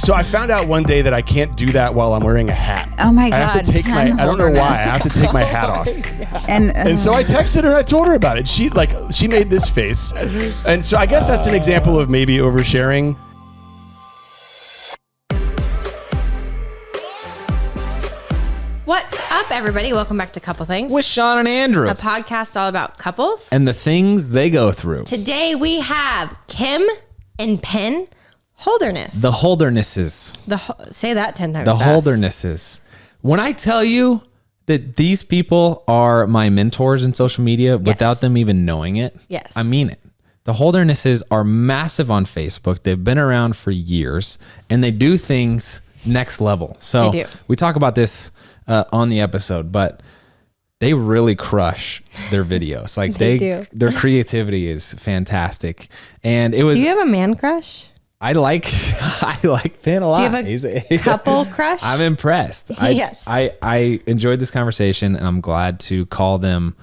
So I found out one day that I can't do that while I'm wearing a hat. Oh my God. I have to take I don't know why. I have to take my hat off. And so I texted her, I told her about it. She made this face. And so I guess that's an example of maybe oversharing. What's up, everybody? Welcome back to Couple Things with Shawn and Andrew, a podcast all about couples and the things they go through. Today we have Kim and Penn Holderness. The Holdernesses. Say that 10 times The fast. Holdernesses. When I tell you that these people are my mentors in social media without them even knowing it, yes, I mean it. The Holdernesses are massive on Facebook. They've been around for years, and they do things next level. So we talk about this on the episode, but they really crush their videos. Like their creativity is fantastic. And it was. Do you have a man crush? I like Penn a lot. Do you have a couple crush? I'm impressed. Yes. I enjoyed this conversation, and I'm glad to call them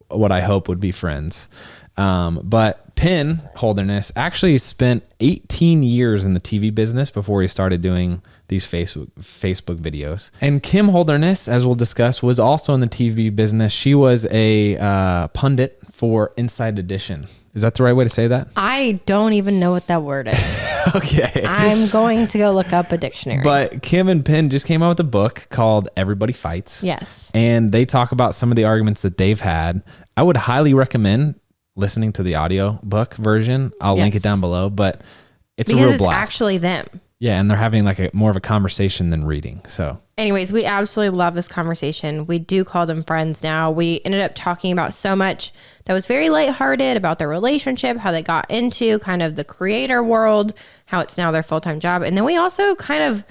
what I hope would be friends. But Penn Holderness actually spent 18 years in the TV business before he started doing these Facebook videos. And Kim Holderness, as we'll discuss, was also in the TV business. She was a pundit for Inside Edition. Is that the right way to say that? I don't even know what that word is. Okay. I'm going to go look up a dictionary. But Kim and Penn just came out with a book called Everybody Fights. Yes. And they talk about some of the arguments that they've had. I would highly recommend listening to the audiobook version. I'll link it down below, but it's a real blast. It's actually them. Yeah, and they're having like more of a conversation than reading. So anyways, we absolutely love this conversation. We do call them friends now. We ended up talking about so much that was very lighthearted about their relationship, how they got into kind of the creator world, how it's now their full-time job. And then we also kind of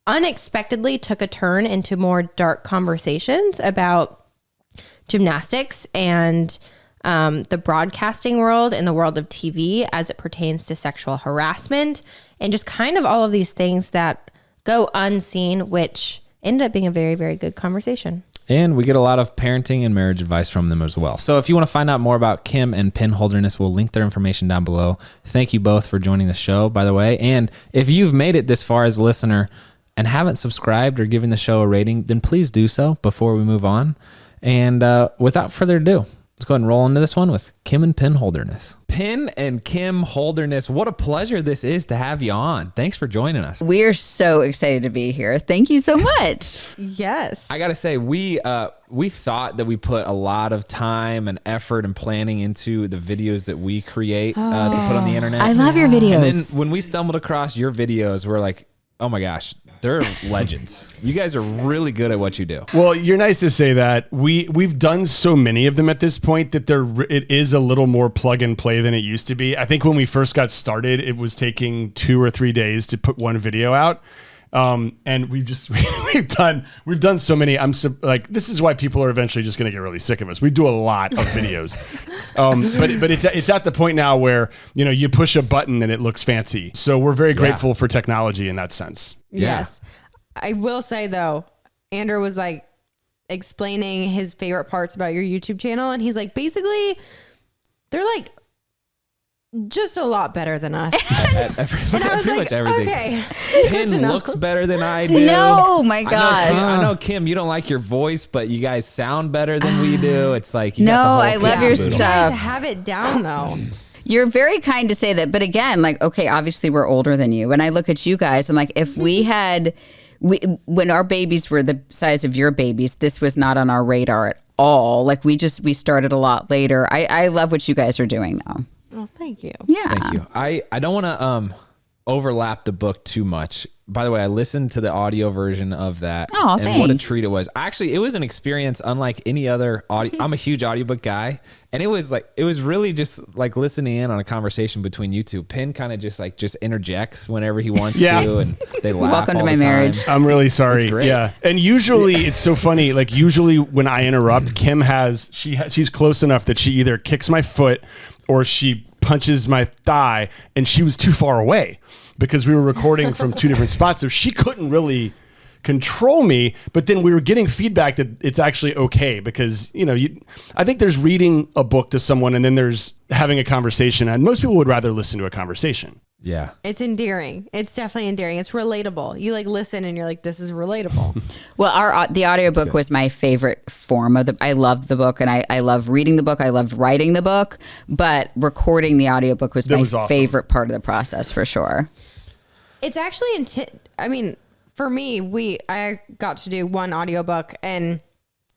unexpectedly took a turn into more dark conversations about gymnastics and the broadcasting world and the world of TV as it pertains to sexual harassment and just kind of all of these things that go unseen, which ended up being a very, very good conversation. And we get a lot of parenting and marriage advice from them as well. So if you want to find out more about Kim and Penn Holderness, we'll link their information down below. Thank you both for joining the show, by the way. And if you've made it this far as a listener and haven't subscribed or given the show a rating, then please do so before we move on. And without further ado, let's go ahead and roll into this one with Kim and Penn Holderness. Penn and Kim Holderness, what a pleasure this is to have you on. Thanks for joining us. We're so excited to be here. Thank you so much. Yes. I got to say, we thought that we put a lot of time and effort and planning into the videos that we create to put on the internet. I love your videos. And then when we stumbled across your videos, we're like, oh my gosh, they're legends. You guys are really good at what you do. Well, you're nice to say that. We've done so many of them at this point that it is a little more plug and play than it used to be. I think when we first got started, it was taking 2 or 3 days to put one video out. And we've done so many. This is why people are eventually just going to get really sick of us. We do a lot of videos. But it's at the point now where, you push a button and it looks fancy. So we're very grateful for technology in that sense. Yes. I will say though, Andrew was like explaining his favorite parts about your YouTube channel. And he's like, basically they're like just a lot better than us. Pretty much everything. Okay. Penn looks better than I do. No, my gosh. I know, Kim, you don't like your voice, but you guys sound better than we do. It's like, you got the whole I love your caboodle. You guys stuff. have it down though. You're very kind to say that. But again, like, okay, obviously we're older than you. And I look at you guys, I'm like, if when our babies were the size of your babies, this was not on our radar at all. Like we started a lot later. I love what you guys are doing though. Oh, thank you. Yeah. Thank you. I don't want to overlap the book too much. By the way, I listened to the audio version of that. Oh, and thanks. what a treat it was. Actually, it was an experience unlike any other audio. I'm a huge audiobook guy, and it was really just like listening in on a conversation between you two. Penn kind of just interjects whenever he wants to, and they laugh. Welcome all to my the marriage. time. I'm really sorry. It's great. Yeah. And usually it's so funny. Like usually when I interrupt, Kim she's close enough that she either kicks my foot or she punches my thigh, and she was too far away because we were recording from 2 different spots. So she couldn't really control me, but then we were getting feedback that it's actually okay because, I think there's reading a book to someone and then there's having a conversation, and most people would rather listen to a conversation. Yeah. It's endearing. It's definitely endearing. It's relatable. You like listen and you're like, this is relatable. Well, the audiobook was my favorite form of I loved the book, and I love reading the book. I loved writing the book, but recording the audiobook was my favorite part of the process for sure. It's actually, I mean, for me, I got to do one audiobook, and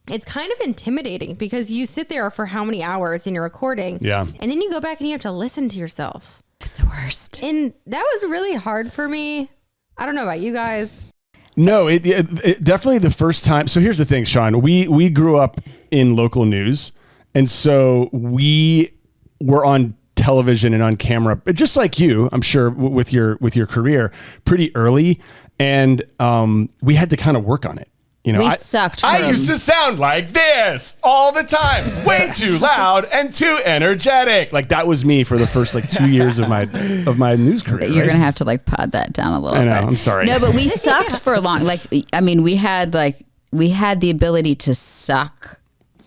it's kind of intimidating because you sit there for how many hours in your recording. Yeah. And then you go back and you have to listen to yourself. It's the worst. And that was really hard for me. I don't know about you guys. No, it definitely the first time. So here's the thing, Shawn. We grew up in local news, and so we were on television and on camera, just like you, I'm sure, with your career, pretty early, and we had to kind of work on it. You know, we sucked. I used to sound like this all the time, way too loud and too energetic. Like that was me for the first 2 years of my news career. You're gonna have to pad that down a little bit. I know. I'm sorry. No, but we sucked for a long. We had the ability to suck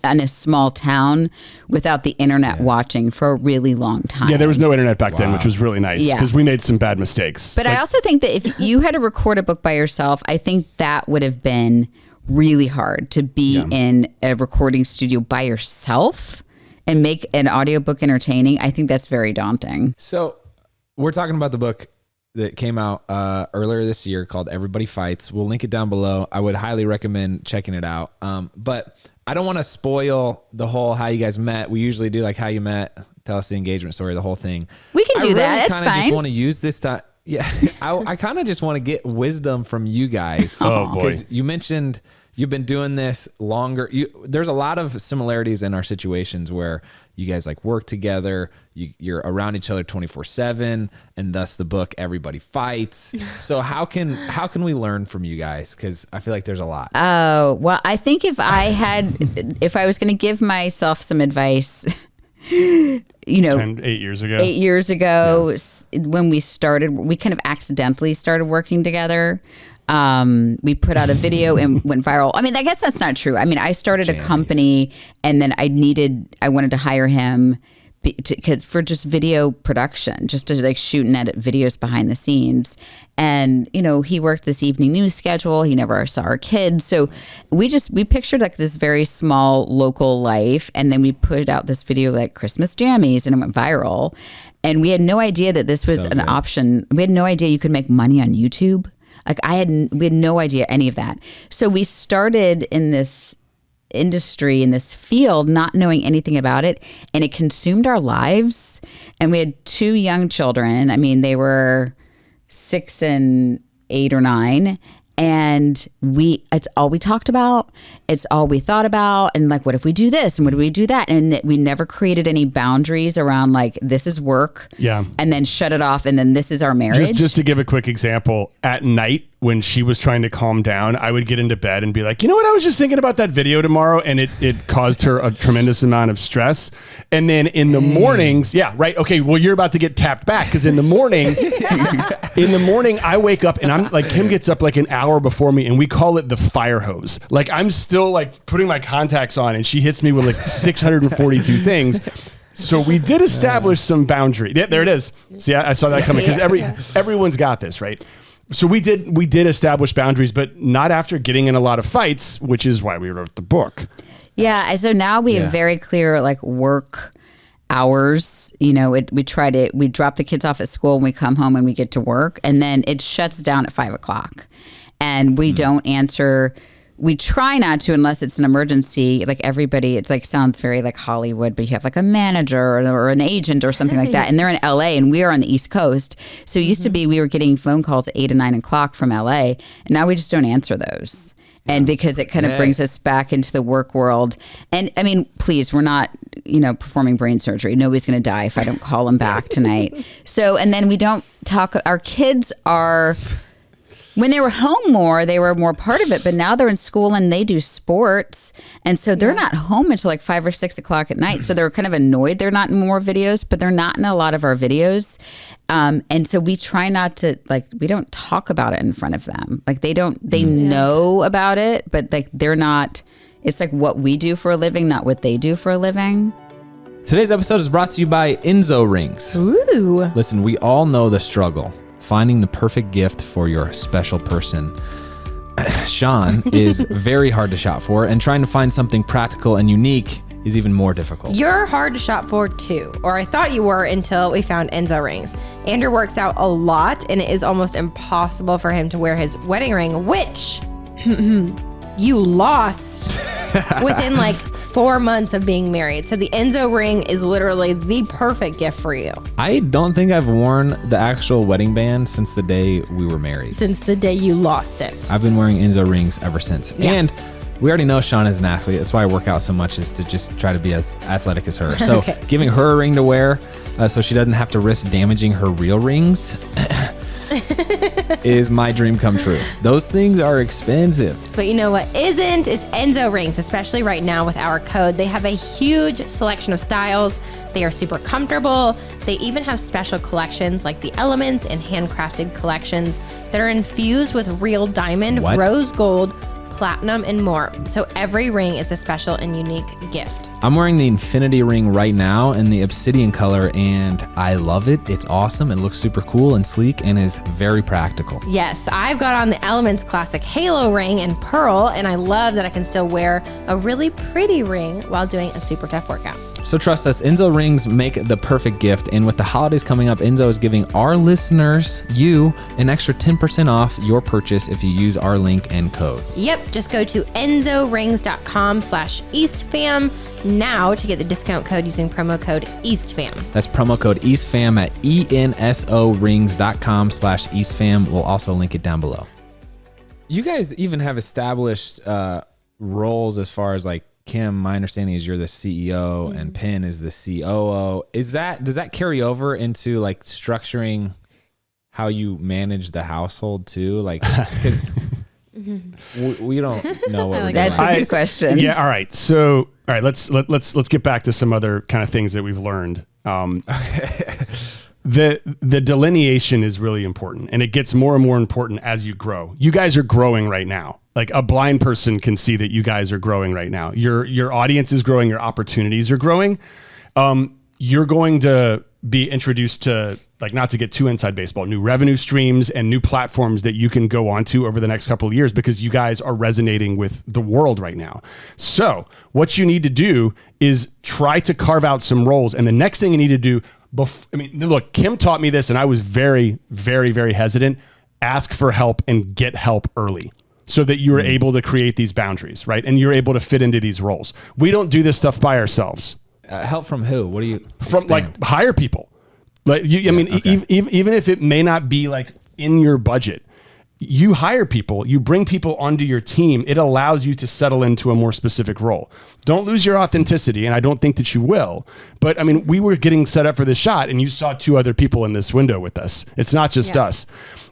in a small town without the internet watching for a really long time. Yeah, there was no internet back then, which was really nice because we made some bad mistakes. But I also think that if you had to record a book by yourself, I think that would have been really hard to be in a recording studio by yourself and make an audiobook entertaining. I think that's very daunting. So we're talking about the book that came out earlier this year called Everybody Fights. We'll link it down below. I would highly recommend checking it out. But I don't want to spoil the whole how you guys met. We usually do how you met, tell us the engagement story, the whole thing. We can do that. That's fine. I just want to use this time. Yeah, I kind of just want to get wisdom from you guys. Oh boy, because you mentioned you've been doing this longer. There's a lot of similarities in our situations where you guys work together. You're around each other 24/7, and thus the book Everybody Fights. So how can we learn from you guys? Because I feel like there's a lot. Oh well, I think if I was going to give myself some advice. 8 years ago. 8 years ago, when we started, we kind of accidentally started working together. We put out a video and went viral. I mean, I guess that's not true. I mean, I started a company, and then I wanted to hire him for just video production, just to shoot and edit videos behind the scenes. And, he worked this evening news schedule. He never saw our kids. So we pictured this very small local life. And then we put out this video Christmas jammies, and it went viral. And we had no idea that this was an option. We had no idea you could make money on YouTube. We had no idea any of that. So we started in this industry, in this field, not knowing anything about it, and it consumed our lives. And we had 2 young children. I mean, they were 6 and 8 or 9, and it's all we talked about. It's all we thought about. And what if we do this and what do we do that? And we never created any boundaries around this is work. Yeah. And then shut it off. And then this is our marriage. Just to give a quick example, at night when she was trying to calm down, I would get into bed and be like, you know what? I was just thinking about that video tomorrow, and it caused her a tremendous amount of stress. And then in the mornings, yeah, right. Okay. Well, you're about to get tapped back because in the morning, I wake up and I'm Kim gets up an hour before me, and we call it the fire hose. I'm still putting my contacts on, and she hits me with 642 things. So we did establish some boundary. Yeah, there it is. See, I saw that coming because everyone's got this, right? So we did establish boundaries, but not after getting in a lot of fights, which is why we wrote the book. Yeah. So now we have very clear work hours. We drop the kids off at school and we come home and we get to work, and then it shuts down at 5:00, and we don't answer. We try not to unless it's an emergency. Everybody, it's sounds very Hollywood, but you have a manager or an agent or something like that. And they're in LA and we are on the East Coast. So it used to be we were getting phone calls at 8 and 9 o'clock from LA. And now we just don't answer those. And because it kind of brings us back into the work world. And I mean, please, we're not, performing brain surgery. Nobody's going to die if I don't call them back tonight. So, and then we don't talk, our kids are... When they were home more, they were more part of it. But now they're in school and they do sports. And so they're not home until 5 or 6 o'clock at night. So they're kind of annoyed they're not in more videos, but they're not in a lot of our videos. And so we try not to, we don't talk about it in front of them. They know about it, but they're not, it's what we do for a living, not what they do for a living. Today's episode is brought to you by Enzo Rings. Ooh. Listen, we all know the struggle, finding the perfect gift for your special person. Shawn is very hard to shop for, and trying to find something practical and unique is even more difficult. You're hard to shop for too, or I thought you were until we found Enzo Rings. Andrew works out a lot, and it is almost impossible for him to wear his wedding ring, which you lost within like 4 months of being married. So the Enzo ring is literally the perfect gift for you. I don't think I've worn the actual wedding band since the day we were married. Since the day you lost it. I've been wearing Enzo Rings ever since. Yeah. And we already know Shawn is an athlete. That's why I work out so much, is to just try to be as athletic as her. So Okay. giving her a ring to wear so she doesn't have to risk damaging her real rings is my dream come true. Those things are expensive. But you know what isn't? Is Enzo Rings, especially right now with our code. They have a huge selection of styles. They are super comfortable. They even have special collections like the Elements and handcrafted collections that are infused with real diamond, What? rose gold, platinum, and more. So every ring is a special and unique gift. I'm wearing the Infinity ring right now in the obsidian color, and I love it. It's awesome. It looks super cool and sleek and is very practical. Yes, I've got on the Elements Classic Halo ring in pearl, and I love that I can still wear a really pretty ring while doing a super tough workout. So trust us, Enzo Rings make the perfect gift. And with the holidays coming up, Enzo is giving our listeners, you, an extra 10% off your purchase if you use our link and code. Yep, just go to enzorings.com/EastFam now to get the discount code using promo code EastFam. That's promo code EastFam at ensorings.com/EastFam. We'll also link it down below. You guys even have established roles as far as like, Kim, my understanding is you're the CEO and Penn is the COO. Does that carry over into like structuring how you manage the household too? Like, because we don't know what we're That's doing. a good question. Yeah. All right. So, all right, let's get back to some other kind of things that we've learned. The delineation is really important, and it gets more and more important as you grow. You guys are growing right now. Like a blind person can see that you guys are growing right now. Your audience is growing. Your opportunities are growing. You're going to be introduced to, like, not to get too inside baseball, new revenue streams and new platforms that you can go onto over the next couple of years because you guys are resonating with the world right now. So what you need to do is try to carve out some roles. And the next thing you need to do, look, Kim taught me this and I was very, very, very hesitant. Ask for help and get help early so that you're able to create these boundaries, right? And you're able to fit into these roles. We don't do this stuff by ourselves. Help from who? What do you From like hire people. Like even if it may not be like in your budget, you hire people, you bring people onto your team. It allows you to settle into a more specific role. Don't lose your authenticity, and I don't think that you will. But I mean, we were getting set up for this shot, and you saw two other people in this window with us. It's not just us.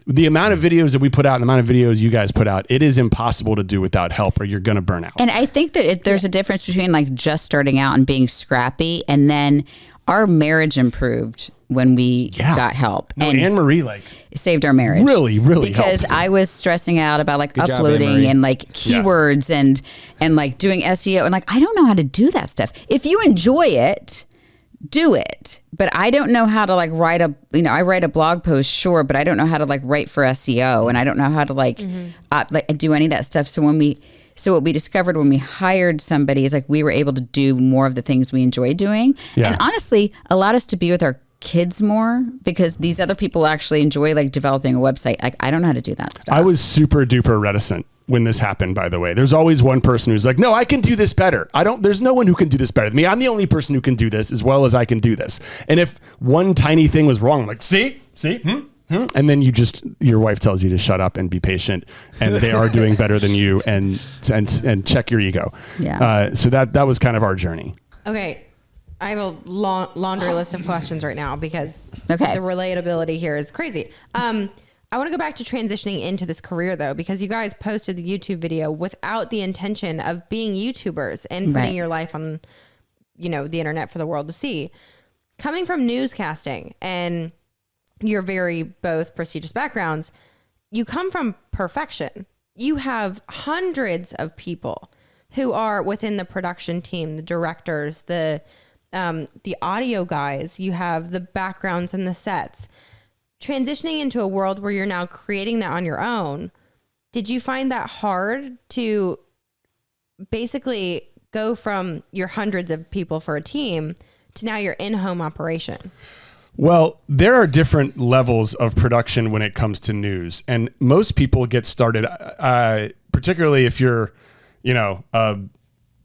The amount of videos that we put out and the amount of videos you guys put out, it is impossible to do without help, or you're going to burn out. And I think that there's a difference between like just starting out and being scrappy, and then our marriage improved when we got help. No, and Anne-Marie saved our marriage. Really because helped. I was stressing out about like Good job, uploading Anne-Marie. and like keywords and like doing SEO, and like I don't know how to do that stuff. If you enjoy it, do it. But I don't know how to like write I write a blog post, sure, but I don't know how to like write for SEO, and I don't know how to like do any of that stuff. So what we discovered when we hired somebody is like we were able to do more of the things we enjoy doing. Yeah. And honestly, allowed us to be with our kids more because these other people actually enjoy like developing a website. Like I don't know how to do that stuff. I was super duper reticent when this happened, by the way. There's always one person who's like, no, I can do this better. There's no one who can do this better than me. I'm the only person who can do this as well as I can do this. And if one tiny thing was wrong, I'm like, see? And then your wife tells you to shut up and be patient, and they are doing better than you, and check your ego. Yeah. So that was kind of our journey. Okay. I have a laundry list of questions right now because the relatability here is crazy. I want to go back to transitioning into this career though, because you guys posted the YouTube video without the intention of being YouTubers and putting your life on, the internet for the world to see. Coming from newscasting and your very both prestigious backgrounds, you come from perfection. You have hundreds of people who are within the production team, the directors, the the audio guys, you have the backgrounds and the sets. Transitioning into a world where you're now creating that on your own, did you find that hard to basically go from your hundreds of people for a team to now your in-home operation? Well, there are different levels of production when it comes to news, and most people get started, particularly if you're,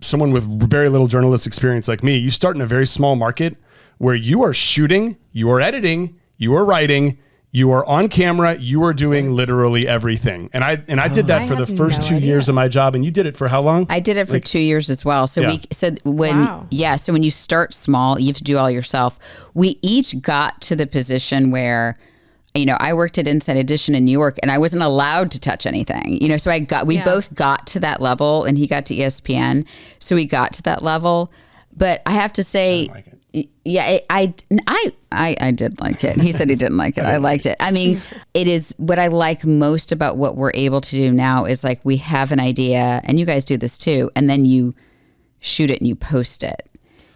someone with very little journalist experience like me. You start in a very small market where you are shooting, you are editing, you are writing, you are on camera, you are doing literally everything. And I did that for the first 2 years of my job. And you did it for how long? I did it for 2 years as well. So so when you start small, you have to do all yourself. We each got to the position where, I worked at Inside Edition in New York and I wasn't allowed to touch anything, so we both got to that level, and he got to ESPN. So we got to that level, but I have to say, I don't like it. Yeah, I did like it. He said he didn't like it. I liked it. I mean, it is what I like most about what we're able to do now is like we have an idea, and you guys do this too, and then you shoot it and you post it.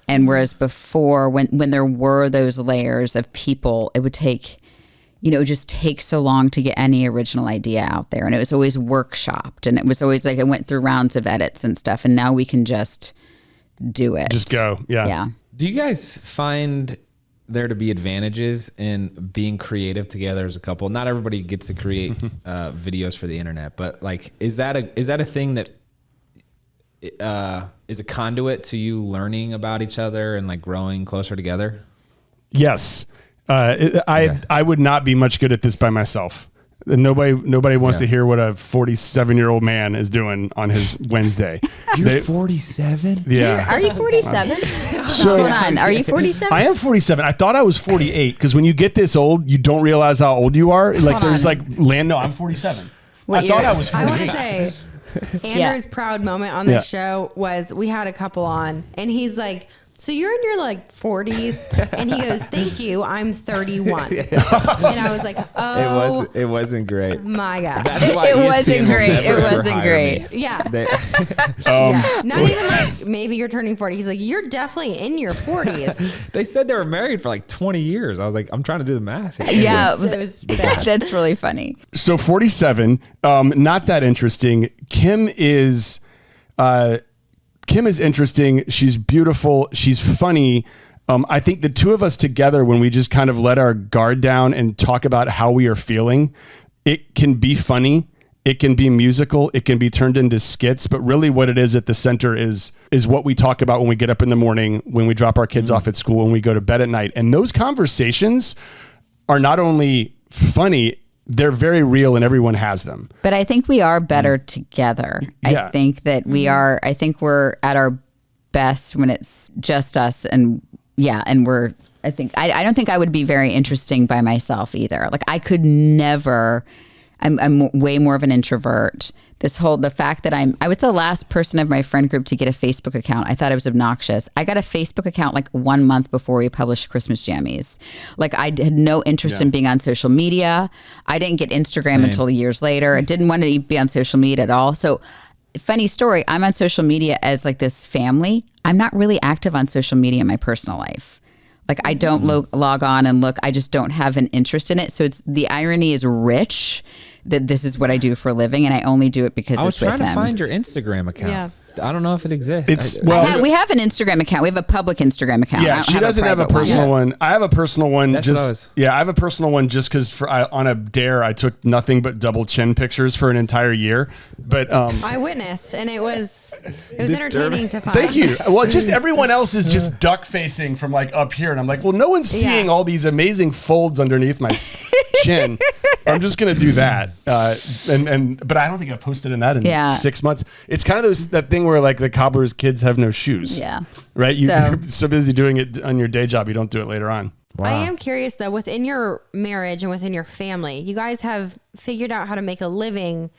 And whereas before, when there were those layers of people, it would take, it would just take so long to get any original idea out there. And it was always workshopped, and it was always like it went through rounds of edits and stuff. And now we can just do it. Just go. Yeah. Yeah. Do you guys find there to be advantages in being creative together as a couple? Not everybody gets to create videos for the internet, but like, is that a thing that is a conduit to you learning about each other and like growing closer together? Yes. I would not be much good at this by myself. Nobody wants to hear what a 47-year-old man is doing on his Wednesday. You're 47? Yeah. Are you 47? So, hold on. Are you 47? I am 47. I thought I was 48 because when you get this old, you don't realize how old you are. Like there's like land. No, I'm 47. What I thought I was 48. I want to say Andrew's proud moment on this show was we had a couple on, and he's like, so you're in your like 40s, and he goes, thank you, I'm 31. And I was like, oh, it wasn't great. My God. That's why It wasn't ESPN will great. never, It ever wasn't hire great. me. Yeah. They, Not even like maybe you're turning 40. He's like, you're definitely in your 40s. they said they were married for like 20 years. I was like, I'm trying to do the math. Yeah. It was bad. That's really funny. So 47, not that interesting. Kim is interesting. She's beautiful. She's funny. I think the two of us together, when we just kind of let our guard down and talk about how we are feeling, it can be funny. It can be musical. It can be turned into skits. But really what it is at the center is what we talk about when we get up in the morning, when we drop our kids off at school, when we go to bed at night. And those conversations are not only funny, they're very real and everyone has them. But I think we are better together. Yeah. I think that we are, I think we're at our best when it's just us. And I don't think I would be very interesting by myself either. Like I could never, I'm way more of an introvert. The fact that I was the last person of my friend group to get a Facebook account. I thought it was obnoxious. I got a Facebook account like 1 month before we published Christmas Jammies. Like I had no interest in being on social media. I didn't get Instagram until years later. I didn't want to be on social media at all. So funny story, I'm on social media as like this family. I'm not really active on social media in my personal life. Like I don't log on and look. I just don't have an interest in it. So the irony is rich that this is what I do for a living, and I only do it because it's with them. I was trying to find your Instagram account. Yeah. I don't know if it exists. We have an Instagram account. We have a public Instagram account. Yeah, she doesn't have a personal one. I have a personal one. That's what I was. Yeah, I have a personal one just because on a dare I took nothing but double chin pictures for an entire year. But I witnessed, and it was entertaining to find. Thank you. Well, just everyone else is just duck facing from like up here, and I'm like, well, no one's seeing all these amazing folds underneath my chin. I'm just gonna do that. But I don't think I've posted in that in 6 months. It's kind of that thing where like the cobbler's kids have no shoes. Yeah. Right? You're so busy doing it on your day job, you don't do it later on. Wow. I am curious though, within your marriage and within your family, you guys have figured out how to make a living,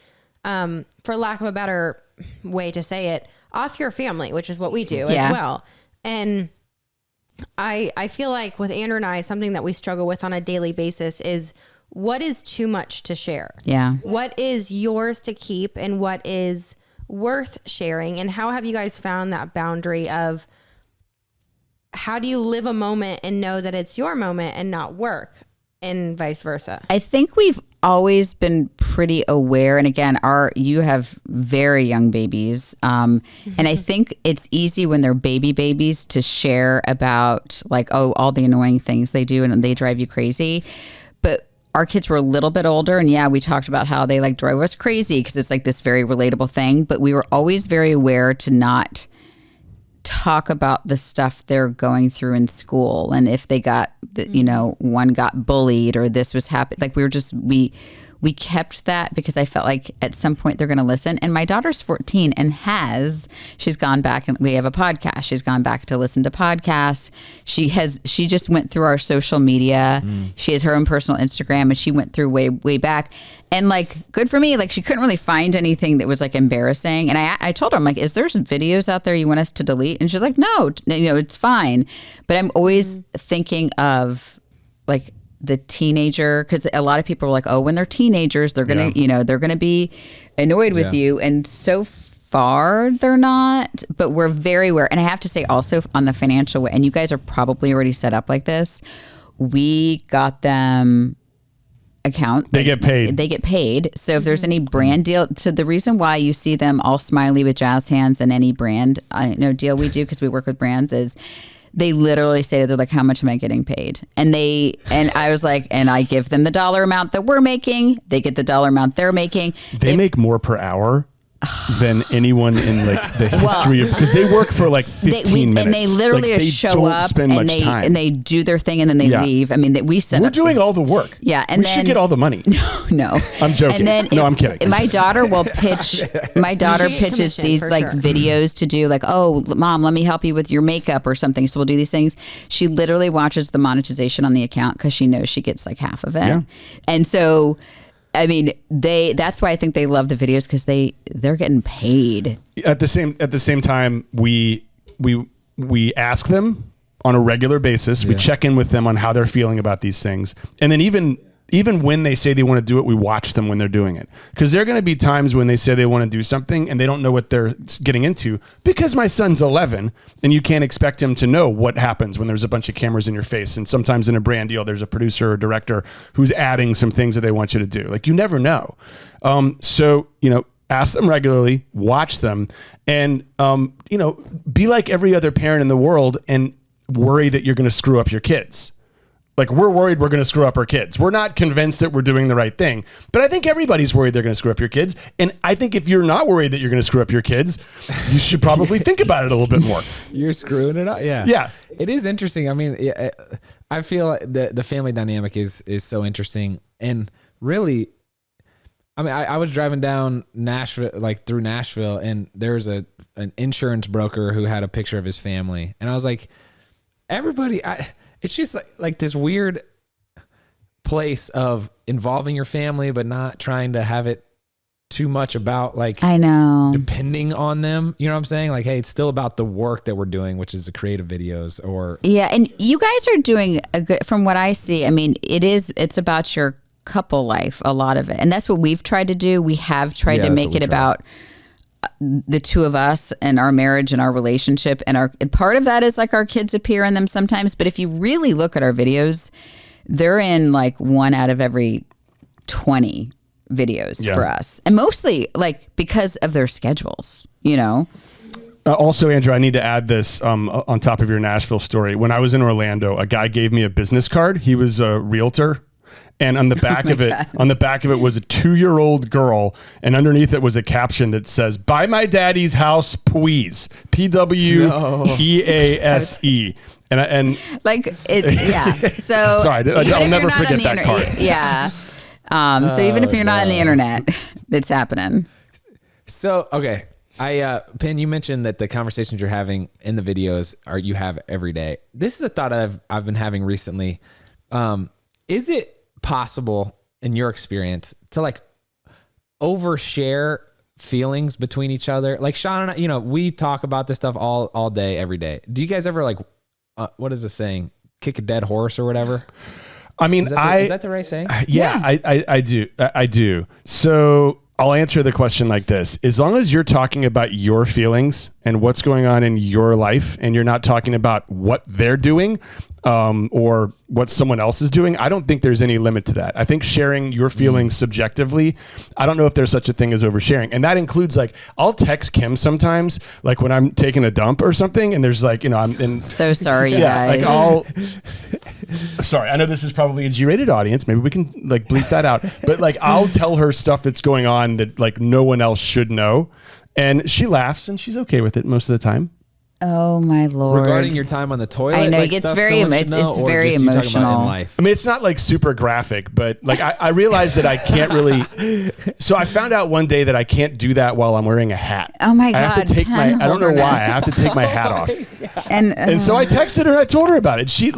for lack of a better way to say it, off your family, which is what we do as well. And I feel like with Andrew and I, something that we struggle with on a daily basis is what is too much to share? Yeah. What is yours to keep and what is worth sharing? And how have you guys found that boundary of how do you live a moment and know that it's your moment and not work, and vice versa? I think we've always been pretty aware. And again, you have very young babies. And I think it's easy when they're babies to share about like, oh, all the annoying things they do and they drive you crazy. But our kids were a little bit older, and yeah, we talked about how they like drove us crazy because it's like this very relatable thing. But we were always very aware to not talk about the stuff they're going through in school, and if they got, one got bullied or this was happening. Like we kept that because I felt like at some point they're going to listen. And my daughter's 14 and she's gone back, and we have a podcast. She's gone back to listen to podcasts. She just went through our social media. She has her own personal Instagram, and she went through way back. And like, good for me. Like, she couldn't really find anything that was like embarrassing. And I told her, I'm like, is there some videos out there you want us to delete? And she's like, no, it's fine. But I'm always thinking of like the teenager, because a lot of people are like, oh, when they're teenagers, they're gonna, they're gonna be annoyed with you, and so far they're not. But we're very aware, and I have to say also on the financial way, and you guys are probably already set up like this. We got them account. They get paid. So if there's any brand deal, so the reason why you see them all smiley with jazz hands and any brand deal we do, because we work with brands, is they literally say, they're like, how much am I getting paid? And I was like, and I give them the dollar amount that we're making. They get the dollar amount they're making. They make more per hour than anyone in like the history of, because they work for like 15 minutes. And they literally like, they show don't up spend much time. And they do their thing and then they leave. I mean, we're doing all the work. Yeah. And we should get all the money. No. I'm joking. And then I'm kidding. My daughter will pitch, pitches these like videos to do, like, oh, mom, let me help you with your makeup or something. So we'll do these things. She literally watches the monetization on the account because she knows she gets like half of it. Yeah. And so, I mean, that's why I think they love the videos, because they're getting paid. At the same time, we ask them on a regular basis. We check in with them on how they're feeling about these things. And then even when they say they want to do it, we watch them when they're doing it. Because there are going to be times when they say they want to do something and they don't know what they're getting into. Because my son's 11, and you can't expect him to know what happens when there's a bunch of cameras in your face. And sometimes in a brand deal, there's a producer or director who's adding some things that they want you to do. Like, you never know. So, ask them regularly, watch them, and, be like every other parent in the world and worry that you're going to screw up your kids. Like, we're worried we're going to screw up our kids. We're not convinced that we're doing the right thing. But I think everybody's worried they're going to screw up your kids. And I think if you're not worried that you're going to screw up your kids, you should probably think about it a little bit more. You're screwing it up. Yeah. Yeah. It is interesting. I mean, I feel like the family dynamic is so interesting. And really, I mean, I was driving down Nashville, like through Nashville, and there's an insurance broker who had a picture of his family. And I was like, it's just like this weird place of involving your family, but not trying to have it too much about, like, I know, depending on them. You know what I'm saying? Like, hey, it's still about the work that we're doing, which is the creative videos or. Yeah. And you guys are doing a good, from what I see, I mean, it's about your couple life, a lot of it. And that's what we've tried to do. We have tried to make it about the two of us and our marriage and our relationship, and part of that is like our kids appear in them sometimes. But if you really look at our videos, they're in like 1 out of every 20 videos for us, and mostly like because of their schedules, Also, Andrew, I need to add this on top of your Nashville story. When I was in Orlando, a guy gave me a business card. He was a realtor. And on the back of it was a 2-year-old girl, and underneath it was a caption that says, "Buy my daddy's house, please." PWEASE. And like it, yeah. So sorry, I'll never forget that card. Yeah. So even if you're not on the internet, it's happening. So okay, Penn, you mentioned that the conversations you're having in the videos you have every day. This is a thought I've been having recently. Is it possible, in your experience, to like overshare feelings between each other? Like Shawn and I, we talk about this stuff all day, every day. Do you guys ever like, what is the saying? Kick a dead horse or whatever? I mean, is that the right saying? Yeah. I do. So I'll answer the question like this. As long as you're talking about your feelings and what's going on in your life, and you're not talking about what they're doing or what someone else is doing, I don't think there's any limit to that. I think sharing your feelings subjectively, I don't know if there's such a thing as oversharing. And that includes like, I'll text Kim sometimes, like when I'm taking a dump or something, and there's like, I'm in. So sorry, you guys. Sorry, I know this is probably a G-rated audience. Maybe we can like bleep that out. But like, I'll tell her stuff that's going on that like no one else should know. And she laughs and she's okay with it most of the time. Oh my Lord. Regarding your time on the toilet, I know, like it gets stuff very, no one should know, it's or very just you talking about emotional. in life? I mean, it's not like super graphic, but like I realized that I can't really. So I found out one day that I can't do that while I'm wearing a hat. Oh my God. I have to take I don't know why. I have to take my hat off. And so I texted her. I told her about it. She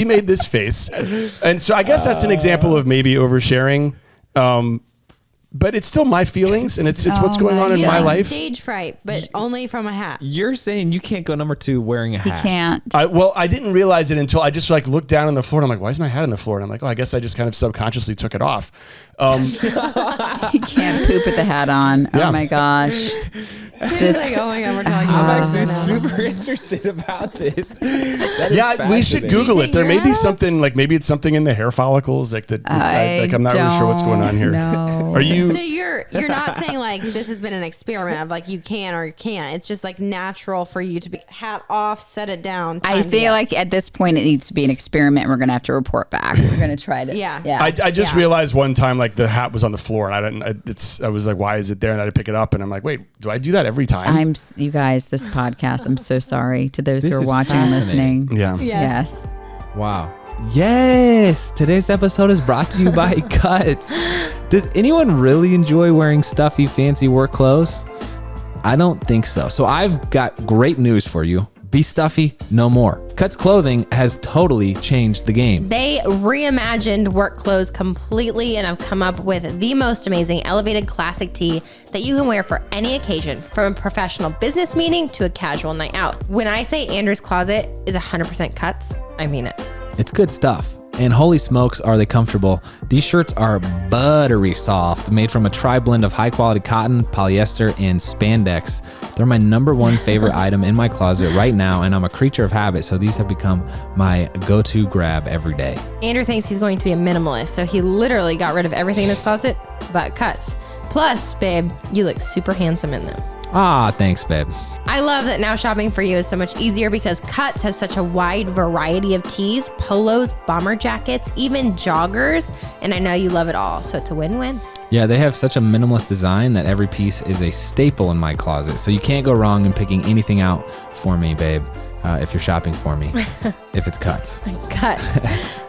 made this face, and so I guess that's an example of maybe oversharing. But it's still my feelings, and it's what's going on in my life. Stage fright, but only from a hat. You're saying you can't go number 2 wearing a hat. He can't. I didn't realize it until I just like looked down on the floor, and I'm like, why is my hat on the floor? And I'm like, oh, I guess I just kind of subconsciously took it off. He can't poop with the hat on. Yeah. Oh my gosh. It's like, oh my God, we're talking I'm about actually it now. super interested about this. That is Yeah, we should fascinating. Google it. There may your be hat off? something like maybe it's something in the hair follicles, like that. Like I'm not really sure what's going on here. No. Are you? So you're not saying like this has been an experiment of like you can or you can't. It's just like natural for you to be hat off, set it down. I feel like at this point it needs to be an experiment, and we're gonna have to report back. We're gonna try to. Yeah. I just realized one time like the hat was on the floor, and I was like, why is it there? And I had to pick it up, and I'm like, wait, do I do that every time? You guys, this podcast, I'm so sorry to those This who are is watching and fascinating. listening. Yeah. Yes. Wow. Yes. Today's episode is brought to you by Cuts. Does anyone really enjoy wearing stuffy, fancy work clothes? I don't think so. So I've got great news for you. Be stuffy, no more. Cuts Clothing has totally changed the game. They reimagined work clothes completely and have come up with the most amazing elevated classic tee that you can wear for any occasion, from a professional business meeting to a casual night out. When I say Andrew's closet is 100% cuts, I mean it. It's good stuff. And holy smokes, are they comfortable. These shirts are buttery soft, made from a tri-blend of high-quality cotton, polyester, and spandex. They're my number 1 favorite item in my closet right now, and I'm a creature of habit, so these have become my go-to grab every day. Andrew thinks he's going to be a minimalist, so he literally got rid of everything in his closet but cuts. Plus, babe, you look super handsome in them. Ah, thanks, babe. I love that now shopping for you is so much easier because Cuts has such a wide variety of tees, polos, bomber jackets, even joggers, and I know you love it all, so it's a win-win. Yeah, they have such a minimalist design that every piece is a staple in my closet, so you can't go wrong in picking anything out for me, babe, if you're shopping for me, if it's Cuts. Cuts.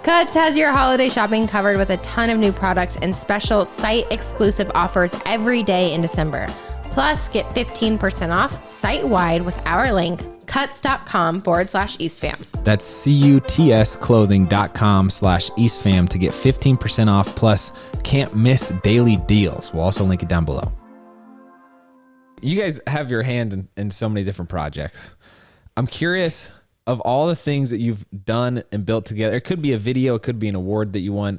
Cuts has your holiday shopping covered with a ton of new products and special site-exclusive offers every day in December. Plus, get 15% off site-wide with our link, cuts.com/EastFam. That's cutsclothing.com/EastFam to get 15% off, plus can't miss daily deals. We'll also link it down below. You guys have your hands in so many different projects. I'm curious, of all the things that you've done and built together, it could be a video, it could be an award that you won.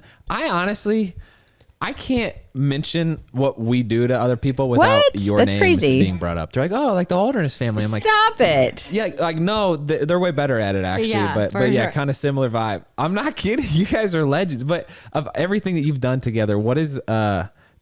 I can't mention what we do to other people without your That's names crazy. being brought up. They're like, oh, like the Holderness family. I'm like, Stop it. yeah, like no, they're way better at it actually. Yeah, but for yeah, sure. kind of similar vibe. I'm not kidding. You guys are legends. But of everything that you've done together, what is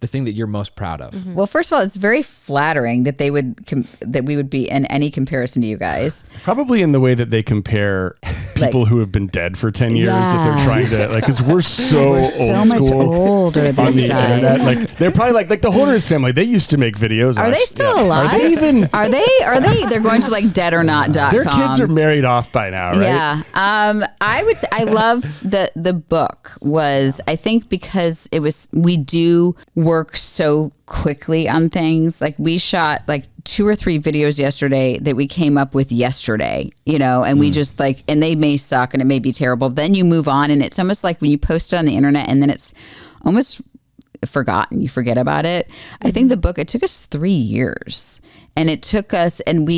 the thing that you're most proud of? Well, first of all, it's very flattering that they would that we would be in any comparison to you guys. Probably in the way that they compare people who have been dead for 10 years that they're trying to like, because we're so old So much school older than on the you guys. internet. Like they're probably like the Holderness family. They used to make videos. Are they still alive? Are they even? Are they? They're going to like deadoronot.com. Their kids are married off by now, right? Yeah. I would say I love the book was, I think because we do work so quickly on things. Like we shot like 2 or 3 videos yesterday that we came up with yesterday, and we just like, and they may suck and it may be terrible. Then you move on, and it's almost like when you post it on the internet and then it's almost forgotten. You forget about it. I think the book, it took us 3 years. And it took us, and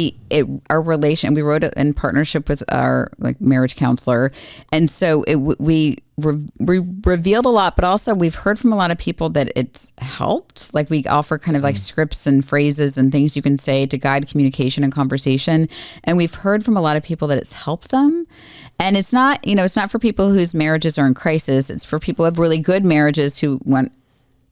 our relation, we wrote it in partnership with our like marriage counselor. And so we revealed a lot, but also we've heard from a lot of people that it's helped. Like we offer kind of like scripts and phrases and things you can say to guide communication and conversation. And we've heard from a lot of people that it's helped them. And it's not, it's not for people whose marriages are in crisis. It's for people who have really good marriages who want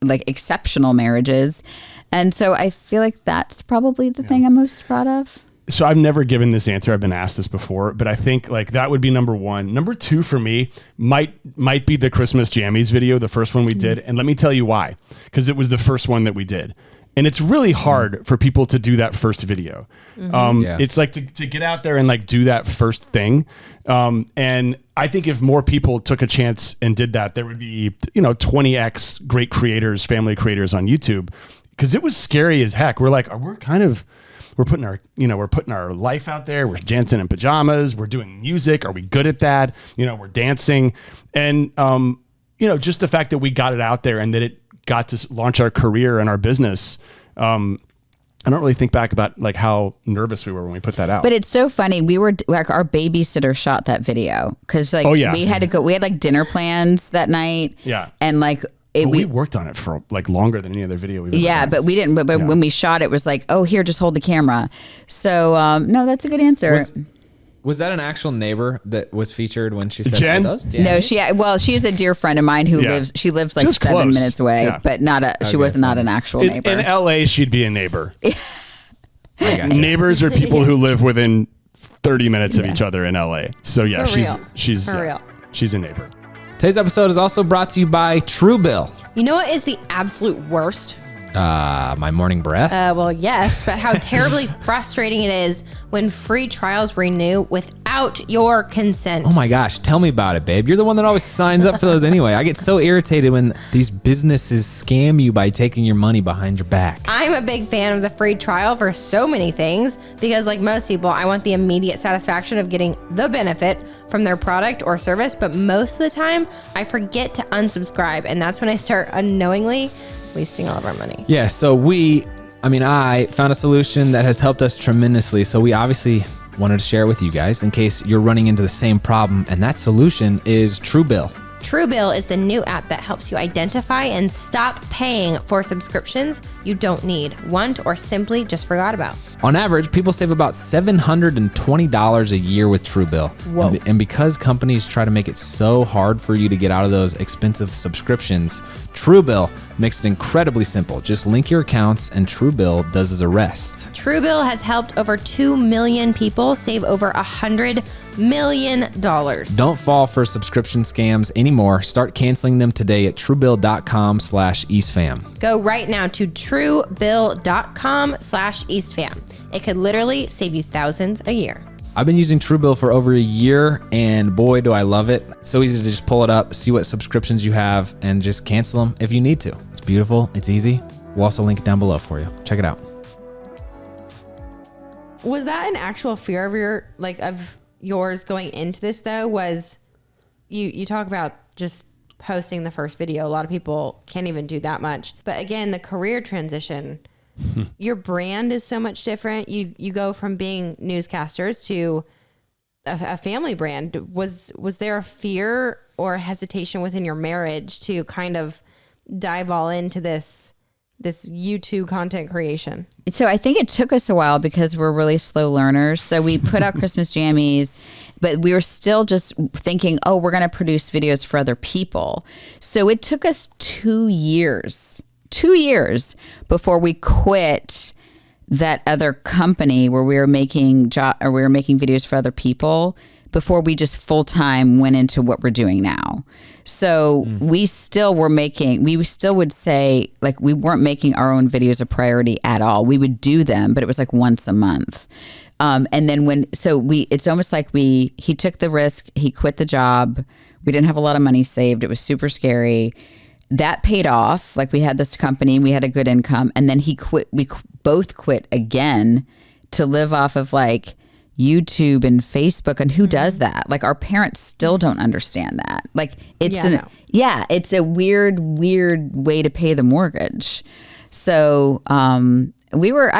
like exceptional marriages. And so I feel like that's probably the thing I'm most proud of. So I've never given this answer. I've been asked this before, but I think like that would be number one. Number two for me might be the Christmas Jammies video, the first one we did. And let me tell you why, because it was the first one that we did. And it's really hard for people to do that first video. It's like to get out there and like do that first thing. And I think if more people took a chance and did that, there would be, 20x great creators, family creators on YouTube. Because it was scary as heck. We're like, we're putting our life out there. We're dancing in pajamas. We're doing music. Are we good at that? We're dancing. And, just the fact that we got it out there and that it got to launch our career and our business. I don't really think back about like how nervous we were when we put that out. But it's so funny. We were like, our babysitter shot that video because like we had to go, we had like dinner plans that night. Yeah. And like, we worked on it for like longer than any other video we've ever done. But we didn't. But when we shot, it was like, oh, here, just hold the camera. So no, that's a good answer. Was that an actual neighbor that was featured when she said Jen? those? No, she's a dear friend of mine who lives like just 7 close. minutes away, but she was not an actual neighbor. In LA, she'd be a neighbor. I gotcha. Neighbors are people who live within 30 minutes of each other in LA. So yeah, she's a neighbor. Today's episode is also brought to you by Truebill. You know what is the absolute worst? My morning breath. Well, yes, but how terribly frustrating it is when free trials renew without your consent. Oh my gosh, tell me about it, babe. You're the one that always signs up for those anyway. I get so irritated when these businesses scam you by taking your money behind your back. I'm a big fan of the free trial for so many things because like most people, I want the immediate satisfaction of getting the benefit from their product or service, but most of the time I forget to unsubscribe, and that's when I start unknowingly wasting all of our money. Yeah, so I found a solution that has helped us tremendously. So we obviously wanted to share it with you guys in case you're running into the same problem. And that solution is Truebill. Truebill is the new app that helps you identify and stop paying for subscriptions you don't need, want, or simply just forgot about. On average, people save about $720 a year with Truebill. Whoa. And because companies try to make it so hard for you to get out of those expensive subscriptions, Truebill makes it incredibly simple. Just link your accounts and Truebill does the rest. Truebill has helped over 2 million people save over $100 million. Don't fall for subscription scams anymore. Start canceling them today at truebill.com/EastFam. Go right now to truebill.com/EastFam. It could literally save you thousands a year. I've been using Truebill for over a year, and boy, do I love it. It's so easy to just pull it up, see what subscriptions you have, and just cancel them if you need to. It's beautiful. It's easy. We'll also link it down below for you. Check it out. Was that an actual fear of yours going into this though? Was you talk about just posting the first video. A lot of people can't even do that much. But again, the career transition, your brand is so much different. You go from being newscasters to a family brand. Was there a fear or hesitation within your marriage to kind of dive all into this YouTube content creation? So I think it took us a while because we're really slow learners. So we put out Christmas Jammies, but we were still just thinking, oh, we're going to produce videos for other people. So it took us 2 years before we quit that other company where we were making videos for other people before we just full time went into what we're doing now. So we still would say like we weren't making our own videos a priority at all. We would do them, but it was like once a month. And then it's almost like he took the risk, he quit the job. We didn't have a lot of money saved. It was super scary. That paid off. Like we had this company and we had a good income, and then he quit. We both quit again to live off of like YouTube and Facebook, and who does that? Like our parents still don't understand that. Like it's a weird way to pay the mortgage. So we were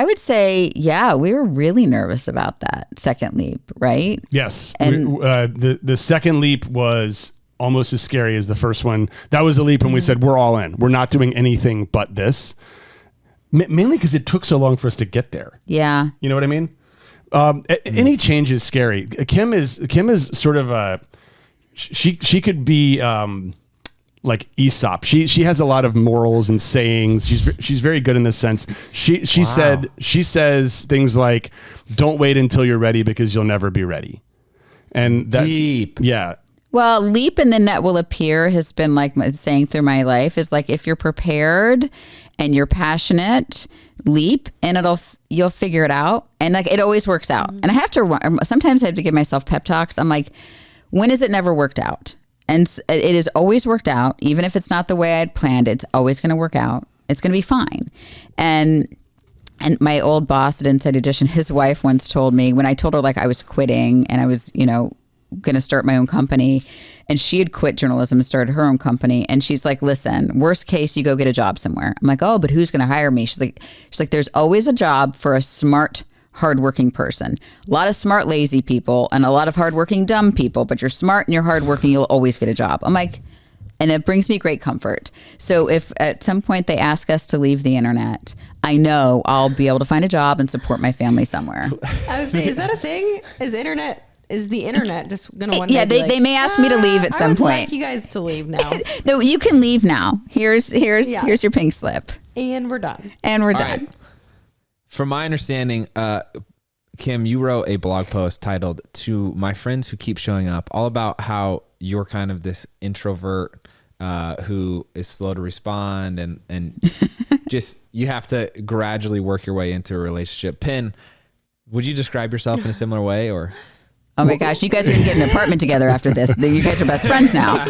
really nervous about that second leap, right? Yes. And the second leap was almost as scary as the first one. That was a leap when we said, we're all in. We're not doing anything but this. Mainly because it took so long for us to get there. Yeah. You know what I mean? Any change is scary. Kim is sort of she could be like Aesop. She has a lot of morals and sayings. She's very good in this sense. She says things like, "Don't wait until you're ready because you'll never be ready." And that, deep. Yeah. Well, leap and the net will appear has been like my saying through my life is like, if you're prepared and you're passionate, leap and you'll figure it out. And like, it always works out. And sometimes I have to give myself pep talks. I'm like, when has it never worked out? And it has always worked out. Even if it's not the way I'd planned, it's always going to work out. It's going to be fine. And my old boss at Inside Edition, his wife once told me, when I told her like I was quitting and I was, going to start my own company, and she had quit journalism and started her own company, and she's like, listen, worst case, you go get a job somewhere. I'm like, oh, but who's going to hire me? She's like, there's always a job for a smart, hardworking person. A lot of smart, lazy people and a lot of hardworking, dumb people, but you're smart and you're hardworking, you'll always get a job. I'm like, and it brings me great comfort. So if at some point they ask us to leave the internet, I know I'll be able to find a job and support my family somewhere. I was saying, is that a thing? Is the internet just gonna one day? Yeah, they may ask me to leave at some point. I'd like you guys to leave now. No, you can leave now. Here's your pink slip, and we're done. Right. From my understanding, Kim, you wrote a blog post titled "To My Friends Who Keep Showing Up," all about how you're kind of this introvert who is slow to respond, and just you have to gradually work your way into a relationship. Penn, would you describe yourself in a similar way, or? Oh my gosh, you guys are going to get an apartment together after this. You guys are best friends now.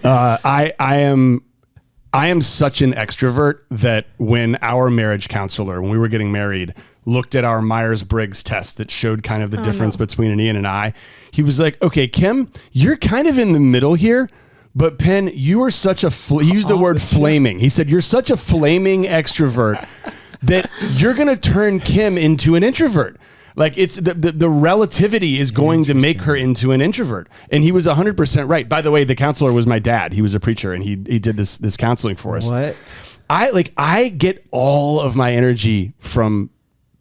I am such an extrovert that when our marriage counselor, when we were getting married, looked at our Myers-Briggs test that showed kind of the difference between an Ian and I, he was like, okay, Kim, you're kind of in the middle here, but Penn, you are such a, he used the word flaming. He said, you're such a flaming extrovert that you're going to turn Kim into an introvert. Like it's the relativity is going to make her into an introvert. And he was 100% right. By the way, the counselor was my dad. He was a preacher and he did this counseling for us. What? I get all of my energy from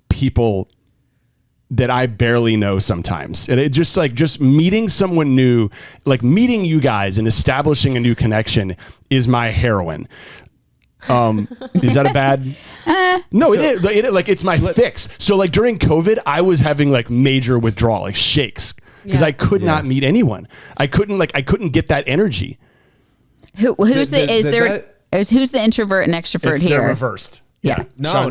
people that I barely know sometimes. And it's just meeting someone new, like meeting you guys and establishing a new connection is my heroin. Is that a bad? No, it is. Like it's my fix. So like during COVID, I was having like major withdrawal, like shakes, because I could not meet anyone. I couldn't get that energy. Who's the introvert and extrovert here? They're reversed. Yeah. No.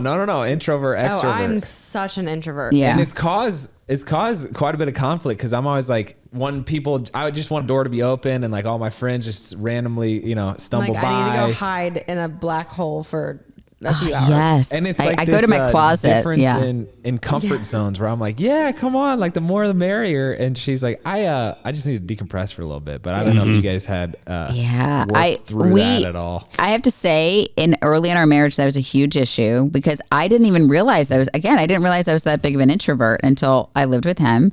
Introvert, extrovert. Oh, I'm such an introvert. Yeah. And it's caused quite a bit of conflict because I'm always like, I just want a door to be open and like all my friends just randomly, stumble by. I need to go hide in a black hole for a few hours. Yes. And it's I go to my closet. Difference in comfort zones where I'm like, yeah, come on, like the more the merrier. And she's like, I just need to decompress for a little bit. But I don't know if you guys had worked through that at all. I have to say, early in our marriage, that was a huge issue because I didn't even realize I was that big of an introvert until I lived with him.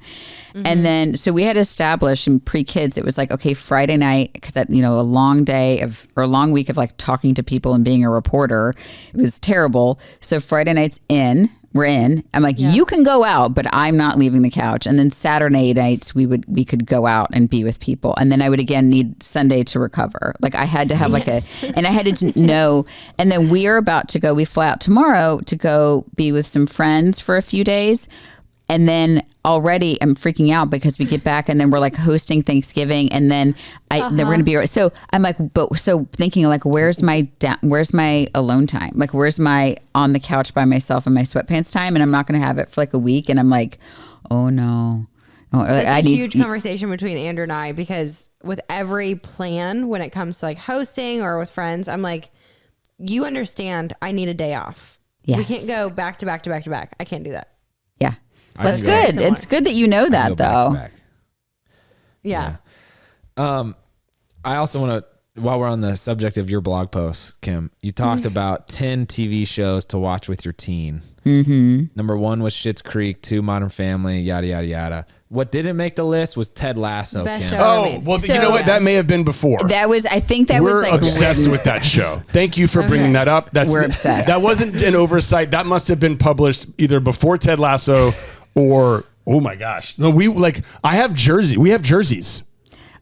Mm-hmm. And then, so we had established in pre-kids, it was like, okay, Friday night, because that, a long week of like talking to people and being a reporter, it was terrible. So Friday nights we're in. I'm like, you can go out, but I'm not leaving the couch. And then Saturday nights we could go out and be with people. And then I would again need Sunday to recover. Like I had to have and I had to know. And then we fly out tomorrow to go be with some friends for a few days. And then already I'm freaking out because we get back and then we're like hosting Thanksgiving and then then we're gonna be so I'm like thinking like where's my alone time, like where's my on the couch by myself in my sweatpants time, and I'm not gonna have it for like a week, and I'm like, oh no. It's a huge conversation between Andrew and I because with every plan when it comes to like hosting or with friends, I'm like, you understand I need a day off. Yes. We can't go back to back to back to back. I can't do that. Yeah. That's good. Similar. It's good that you know that, Go back to though. back. Yeah. I also want to, while we're on the subject of your blog post, Kim, you talked about 10 TV shows to watch with your teen. Mm-hmm. Number 1 was Schitt's Creek, 2 Modern Family, yada, yada, yada. What didn't make the list was Ted Lasso, Best Kim. show. Oh, well, you know what? That may have been before. I think that We're was like obsessed with that show. Thank you for bringing that up. We're obsessed. That wasn't an oversight. That must have been published either before Ted Lasso or, oh my gosh. No, I have jersey. We have jerseys.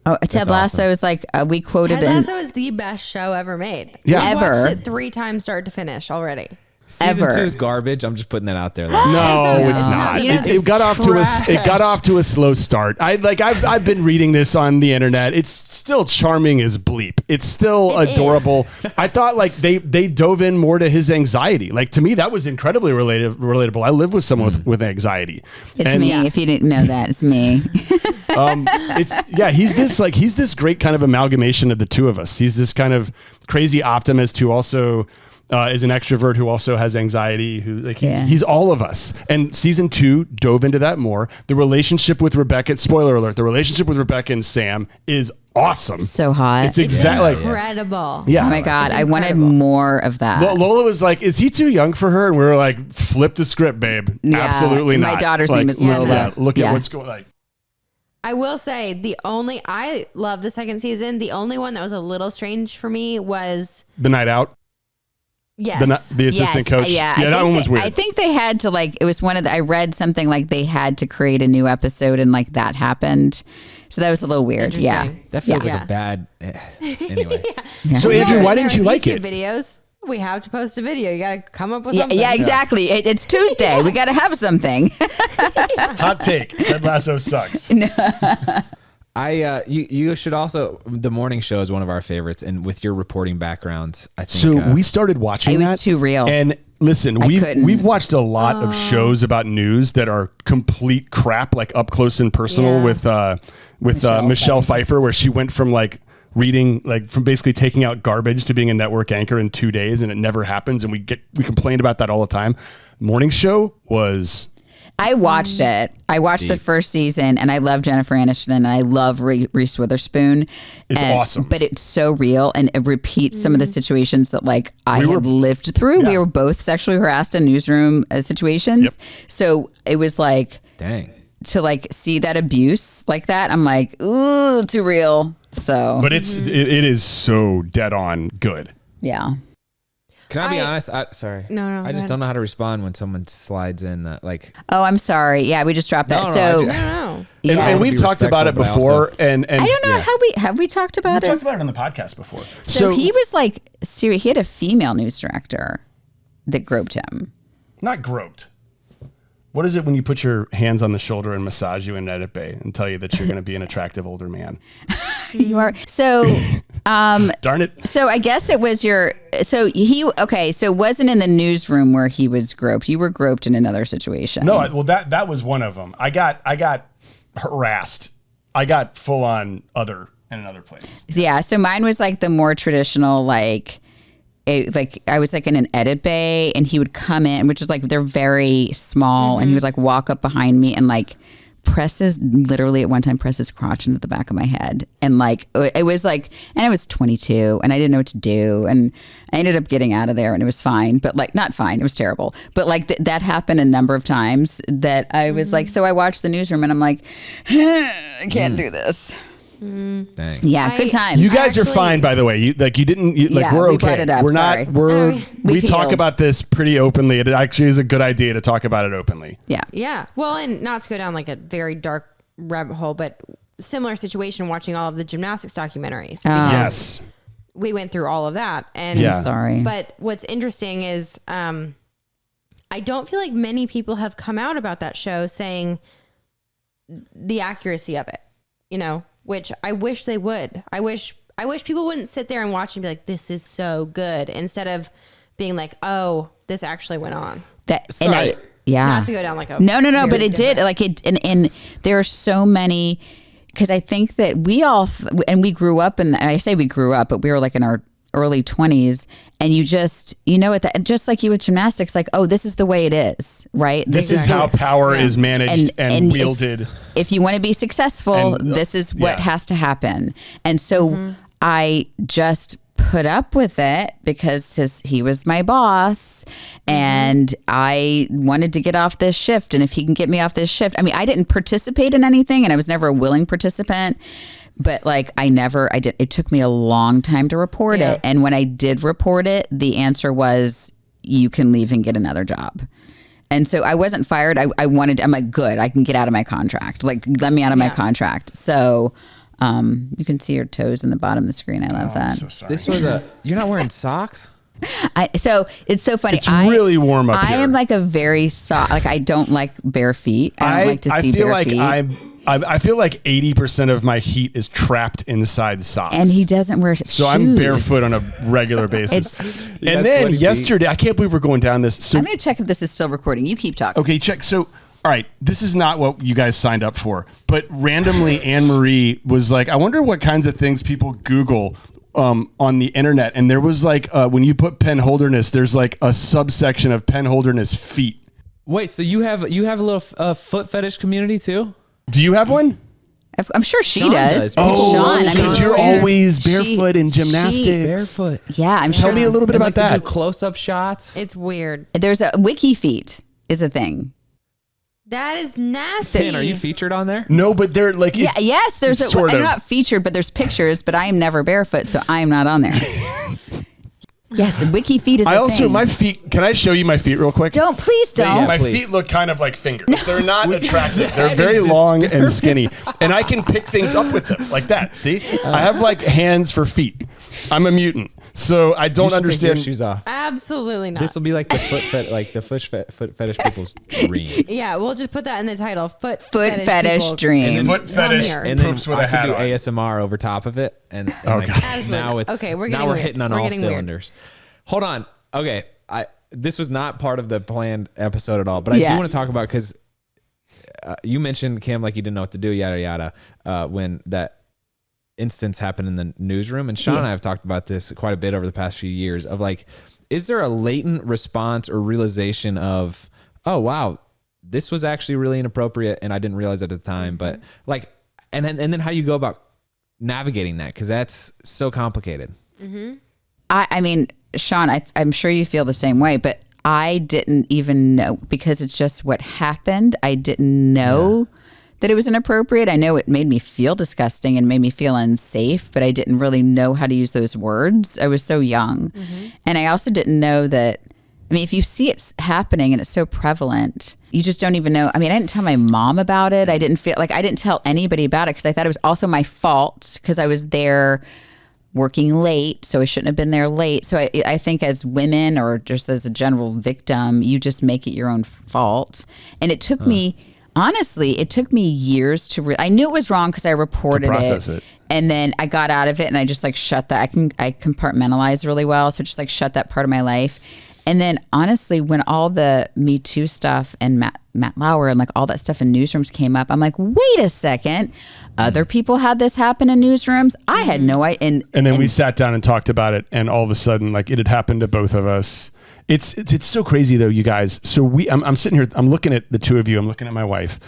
Oh, Ted Lasso is like we quoted Ted Lasso is the best show ever made. Yeah. I've Ever. watched it 3 times start to finish already. Season Ever. 2 is garbage. I'm just putting that out there. No, it's not. You know, It got off to a slow start. I've been reading this on the internet. It's still charming as bleep. It's still adorable. I thought like they dove in more to his anxiety. Like to me, that was incredibly relatable. I live with someone with anxiety. It's me. If you didn't know that, it's me. He's this great kind of amalgamation of the two of us. He's this kind of crazy optimist who also is an extrovert who also has anxiety, he's all of us. And season 2 dove into that more. The relationship with Rebecca, spoiler alert, the relationship with Rebecca and Sam is awesome. So hot. It's exactly Incredible. yeah. Oh my God. I wanted more of that. Lola was like, is he too young for her? And we were like, flip the script, babe. Yeah. Absolutely not. My daughter's name is Lola. Yeah, look at Yeah. what's going on. I will say I love the second season. The only one that was a little strange for me was The Night Out. yes. The assistant coach. Yeah, that one was weird. I think they had to it was I read something like they had to create a new episode and like that happened. So that was a little weird. Yeah. Interesting. That feels Yeah. like a bad. Anyway. So Andrew, why didn't you like it? Videos. We have to post a video. You got to come up with Yeah, something. yeah, exactly. It's Tuesday. We got to have something. Hot take. Ted Lasso sucks. You should also, the morning show is one of our favorites, and with your reporting backgrounds, I think So we started watching It that. was too real. And listen, couldn't. we've watched a lot of shows about news that are complete crap, like Up Close and Personal Yeah. with Michelle Pfeiffer, where she went from like reading, like from basically taking out garbage to being a network anchor in 2 days, and it never happens. And we complained about that all the time. Morning show was. I watched it. I watched the first season, and I love Jennifer Aniston, and I love Reese Witherspoon. It's awesome. But it's so real, and it repeats some of the situations that like I had lived through. Yeah. We were both sexually harassed in newsroom situations. Yep. So it was like dang. to like see that abuse like that. I'm like, ooh, too real. So, But it is so dead on good. yeah. Can I be honest? Sorry. No, I just don't know how to respond when someone slides in that, like. Oh, I'm sorry. Yeah, we just dropped that. No, so, No. yeah. And Be we've talked about it respectful, before. but also- And I don't know yeah. how have we talked about we it? talked about it on the podcast before. So he was like, serious. He had a female news director that groped him. Not groped. What is it when you put your hands on the shoulder and massage you in edit bay and tell you that you're going to be an attractive older man? You are so. Darn it. So I guess it was your. So it wasn't in the newsroom where he was groped. You were groped in another situation. No, well that was one of them. I got harassed. I got full on other in another place. Yeah. So mine was like the more traditional, like I was like in an edit bay, and he would come in, which is like they're very small, and he would like walk up behind me and like literally at one time press his crotch into the back of my head, and like it was like, and I was 22 and I didn't know what to do, and I ended up getting out of there, and it was fine, but like not fine, it was terrible, but like that happened a number of times that I was like, so I watched the newsroom and I'm like, I can't do this. Dang. Yeah, good times. You guys are fine, by the way. You didn't. Yeah, we're we okay. brought it up, We're not. sorry. We We've talk healed. about this pretty openly. It actually is a good idea to talk about it openly. Yeah. Yeah. Well, and not to go down like a very dark rabbit hole, but similar situation watching all of the gymnastics documentaries. Yes. We went through all of that. And Yeah. Sorry. But what's interesting is I don't feel like many people have come out about that show saying the accuracy of it, which I wish they would. I wish people wouldn't sit there and watch and be like, this is so good, instead of being like, oh, this actually went on. Sorry. Not to go down like a No, but very it did. different- Like it, and there are so many, because I think that we all, and we grew up, and I say we grew up, but we were like in our early 20s, and you just, just like you with gymnastics, like, oh, this is the way it is, right? This is how power is managed and wielded. If you want to be successful, this is what has to happen. And so I just put up with it because he was my boss, and I wanted to get off this shift. And if he can get me off this shift, I mean, I didn't participate in anything, and I was never a willing participant. But like it took me a long time to report it. And when I did report it, the answer was, you can leave and get another job. And so I wasn't fired. I'm like, good, I can get out of my contract. Like, let me out of my contract. So you can see your toes in the bottom of the screen. I love that. I'm so sorry. This was you're not wearing socks? So it's so funny. It's really warm up here. I am like a very soft, like I don't like bare feet. I don't like to see bare feet. I feel like 80% of my heat is trapped inside socks. And he doesn't wear shoes. So I'm barefoot on a regular basis. And then yesterday, I can't believe we're going down this. So I'm going to check if this is still recording. You keep talking. Okay, check. So, all right, this is not what you guys signed up for. But randomly, Anne-Marie was like, I wonder what kinds of things people Google on the internet. And there was like, when you put Penn Holderness, there's like a subsection of Penn Holderness feet. Wait, so you have a little foot fetish community too? Do you have one? I'm sure she Shawn does. does. Oh, Shawn, because you're always barefoot in gymnastics. Barefoot. Yeah, I'm sure. Tell me a little bit about that. Do close-up shots. It's weird. There's a wiki feet is a thing. That is nasty. Finn, are you featured on there? No, but they're like... Yes, there's I'm not featured, but there's pictures, but I am never barefoot, so I am not on there. Yes, wiki feet is a thing. My feet, can I show you my feet real quick? Please don't. Yeah, my feet look kind of like fingers. They're not attractive. They're very long and skinny. And I can pick things up with them like that. See? I have like hands for feet. I'm a mutant. So I don't understand. Take your shoes off. Absolutely not. This will be like the foot fetish people's dream. Yeah, we'll just put that in the title. Foot fetish dream. Foot fetish poops with a hat do on. ASMR over top of it, and God. now it's okay. We're hitting on all cylinders. Hold on. Okay, this was not part of the planned episode at all, but I do want to talk about, because you mentioned, Kim, like you didn't know what to do, yada yada, when that instance happened in the newsroom. And Shawn and I have talked about this quite a bit over the past few years of like, is there a latent response or realization of, oh wow, this was actually really inappropriate and I didn't realize it at the time, but like, and then how you go about navigating that, because that's so complicated. I mean, Shawn, I'm sure you feel the same way, but I didn't even know, because it's just what happened. I didn't know that it was inappropriate. I know it made me feel disgusting and made me feel unsafe, but I didn't really know how to use those words. I was so young. And I also didn't know that, I mean, if you see it happening and it's so prevalent, you just don't even know. I mean, I didn't tell my mom about it. I didn't tell anybody about it because I thought it was also my fault because I was there working late, so I shouldn't have been there late. So I think as women, or just as a general victim, you just make it your own fault. And it took me, honestly, years to I knew it was wrong because I reported it. And then I got out of it and I just like shut that. I compartmentalize really well. So just like shut that part of my life. And then honestly, when all the Me Too stuff and Matt Lauer and like all that stuff in newsrooms came up, I'm like, wait a second. Other people had this happen in newsrooms. I had no idea. And then we sat down and talked about it, and all of a sudden, like, it had happened to both of us. It's so crazy though, you guys. So I'm sitting here, I'm looking at the two of you. I'm looking at my wife.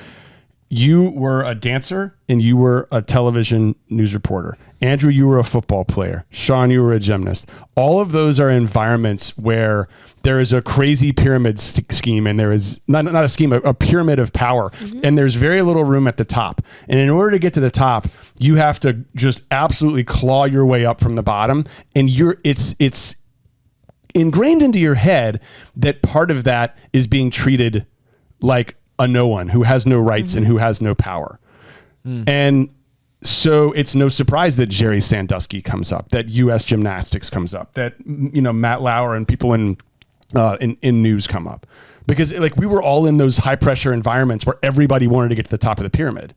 You were a dancer and you were a television news reporter. Andrew, you were a football player. Shawn, you were a gymnast. All of those are environments where there is a crazy pyramid scheme, and there is not a scheme, a pyramid of power. And there's very little room at the top. And in order to get to the top, you have to just absolutely claw your way up from the bottom. And it's ingrained into your head that part of that is being treated like a no one who has no rights and who has no power. And so it's no surprise that Jerry Sandusky comes up, that U.S. Gymnastics comes up, that, you know, Matt Lauer and people in news come up, because like we were all in those high pressure environments where everybody wanted to get to the top of the pyramid.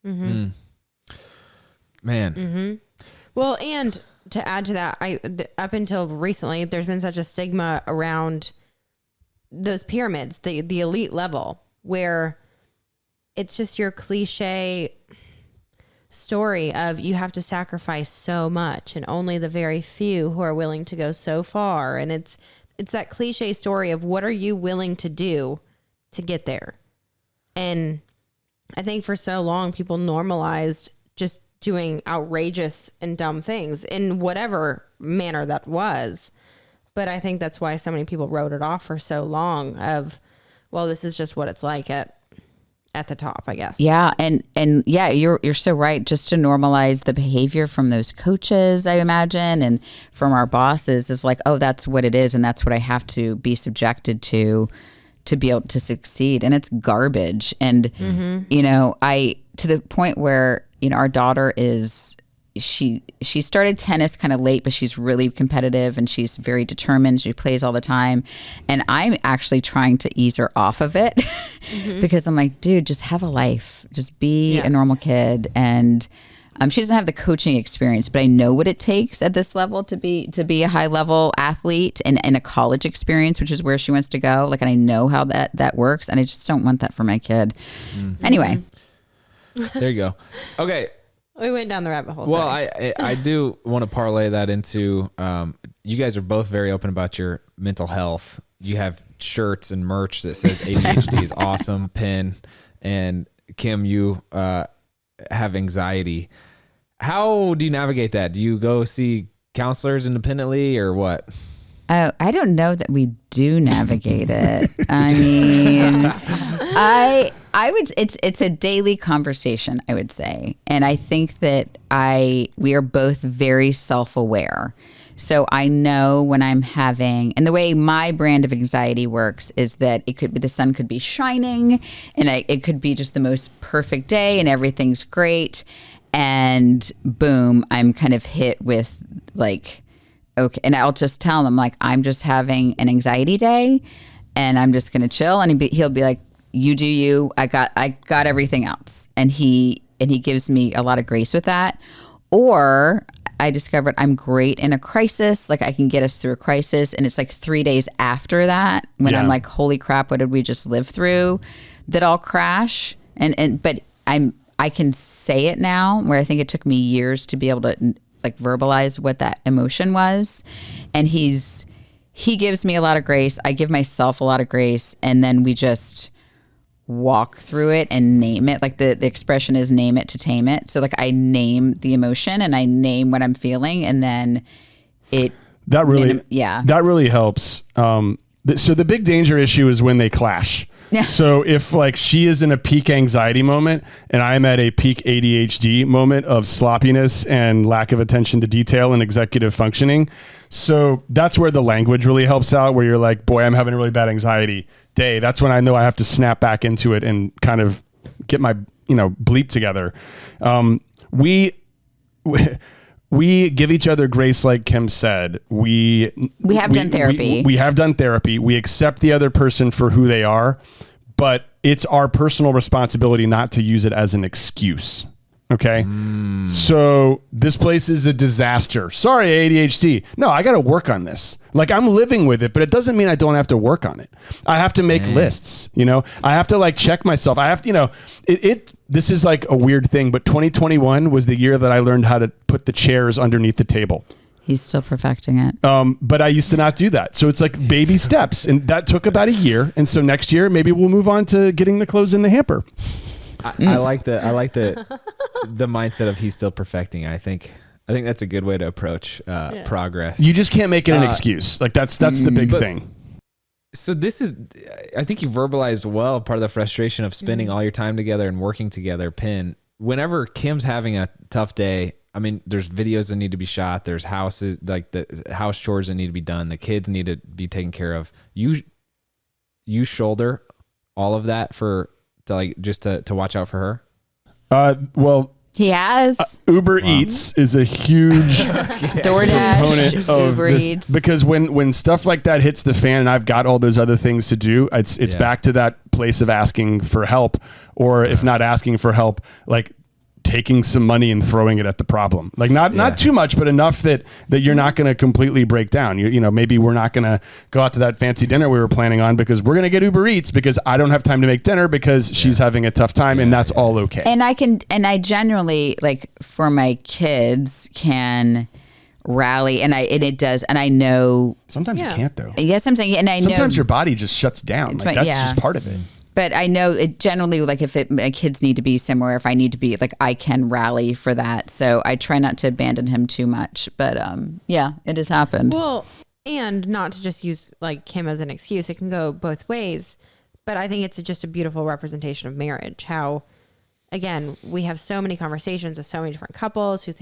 Man. Well, and to add to that, up until recently, there's been such a stigma around those pyramids, the elite level, where it's just your cliche story of you have to sacrifice so much and only the very few who are willing to go so far. And it's that cliche story of what are you willing to do to get there? And I think for so long people normalized just doing outrageous and dumb things in whatever manner that was. But I think that's why so many people wrote it off for so long of, well, this is just what it's like at the top, I guess. Yeah. And yeah, you're so right. Just to normalize the behavior from those coaches, I imagine, and from our bosses is like, oh, that's what it is. And that's what I have to be subjected to be able to succeed. And it's garbage. And, you know, to the point where, you know, our daughter she started tennis kind of late, but she's really competitive and she's very determined. She plays all the time. And I'm actually trying to ease her off of it because I'm like, dude, just have a life. Just be a normal kid. And she doesn't have the coaching experience, but I know what it takes at this level to be a high level athlete and a college experience, which is where she wants to go. Like, and I know how that works. And I just don't want that for my kid. Anyway. There you go. Okay. We went down the rabbit hole. Well, I do want to parlay that into, you guys are both very open about your mental health. You have shirts and merch that says ADHD is awesome, Pin, and Kim, you have anxiety. How do you navigate that? Do you go see counselors independently or what? I don't know that we do navigate it. I mean, I would. It's a daily conversation, I would say, and I think that we are both very self-aware. So I know when I'm having, and the way my brand of anxiety works is that it could be the sun could be shining, and it could be just the most perfect day, and everything's great, and boom, I'm kind of hit with like. Okay, and I'll just tell him, like, I'm just having an anxiety day and I'm just going to chill. And he'll be like, you do you, I got everything else. And he gives me a lot of grace with that. Or I discovered I'm great in a crisis. Like, I can get us through a crisis. And it's like 3 days after that when I'm like, holy crap, what did we just live through? That I'll crash. But I can say it now, where I think it took me years to be able to like verbalize what that emotion was. And he gives me a lot of grace. I give myself a lot of grace. And then we just walk through it and name it. Like the expression is name it to tame it. So like I name the emotion and I name what I'm feeling. And then that really helps. So the big danger issue is when they clash. Yeah. So if like she is in a peak anxiety moment and I'm at a peak ADHD moment of sloppiness and lack of attention to detail and executive functioning. So that's where the language really helps out, where you're like, boy, I'm having a really bad anxiety day. That's when I know I have to snap back into it and kind of get my, bleep together. We give each other grace, like Kim said. We have done therapy. We have done therapy. We accept the other person for who they are, but it's our personal responsibility not to use it as an excuse. Okay. So this place is a disaster. Sorry, ADHD. No, I got to work on this. Like, I'm living with it, but it doesn't mean I don't have to work on it. I have to make lists, I have to like check myself. I have to, this is like a weird thing, but 2021 was the year that I learned how to put the chairs underneath the table. He's still perfecting it. But I used to not do that. So it's like baby steps, and that took about a year. And so next year, maybe we'll move on to getting the clothes in the hamper. I like the mindset of he's still perfecting. I think that's a good way to approach progress. You just can't make it an excuse. Like that's the big thing. So this is, I think you verbalized well part of the frustration of spending all your time together and working together. Pin, whenever Kim's having a tough day, I mean, there's videos that need to be shot. There's houses, like the house chores that need to be done. The kids need to be taken care of. You shoulder all of that to watch out for her. Well, he has Uber Eats is a huge component of Uber this, Eats. because when stuff like that hits the fan and I've got all those other things to do, it's back to that place of asking for help, or if not asking for help, like taking some money and throwing it at the problem. Like not too much, but enough that you're not going to completely break down. You know, maybe we're not going to go out to that fancy dinner we were planning on because we're going to get Uber Eats because I don't have time to make dinner because she's having a tough time, and that's all okay. And I generally, like, for my kids can rally, and it does, and I know sometimes you can't though. Yes, I'm saying, and I know sometimes your body just shuts down. Like that's just part of it. But I know it generally, like, if my kids need to be somewhere, if I need to be, like, I can rally for that. So I try not to abandon him too much. But it has happened. Well, and not to just use like Kim as an excuse, it can go both ways. But I think it's just a beautiful representation of marriage. How, again, we have so many conversations with so many different couples who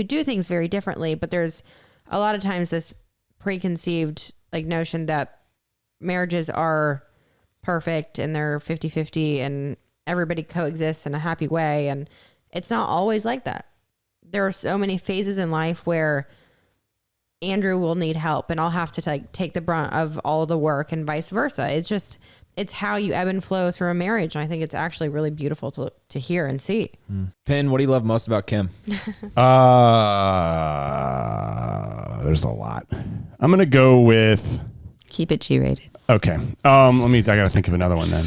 do things very differently. But there's a lot of times this preconceived like notion that marriages are perfect and they're 50-50 and everybody coexists in a happy way. And it's not always like that. There are so many phases in life where Andrew will need help and I'll have to like take the brunt of all of the work and vice versa. It's how you ebb and flow through a marriage. And I think it's actually really beautiful to hear and see. Pin, what do you love most about Kim? There's a lot. I'm going to go with... Keep it G-rated. Okay. I gotta think of another one then.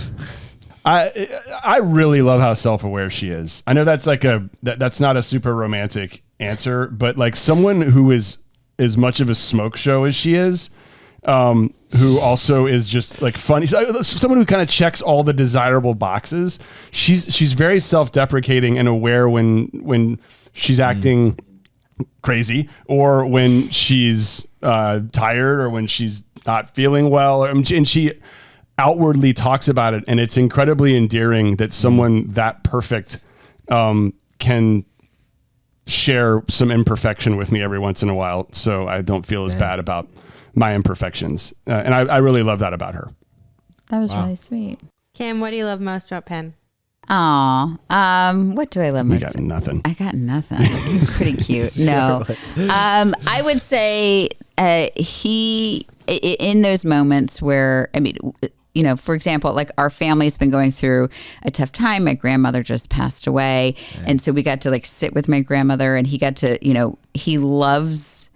I really love how self-aware she is. I know that's like that's not a super romantic answer, but like someone who is as much of a smoke show as she is, who also is just like funny. Someone who kind of checks all the desirable boxes. She's very self-deprecating and aware when she's acting crazy or when she's tired or when she's not feeling well, and she outwardly talks about it, and it's incredibly endearing that someone that perfect can share some imperfection with me every once in a while, so I don't feel as bad about my imperfections, and I really love that about her. That was really sweet. Kim, what do you love most about Penn? What do I love most? You got nothing. I got nothing. He's pretty cute. No, I would say he, in those moments where, I mean, you know, for example, like our family's been going through a tough time. My grandmother just passed away. And so we got to like sit with my grandmother, and he got to, you know, he loves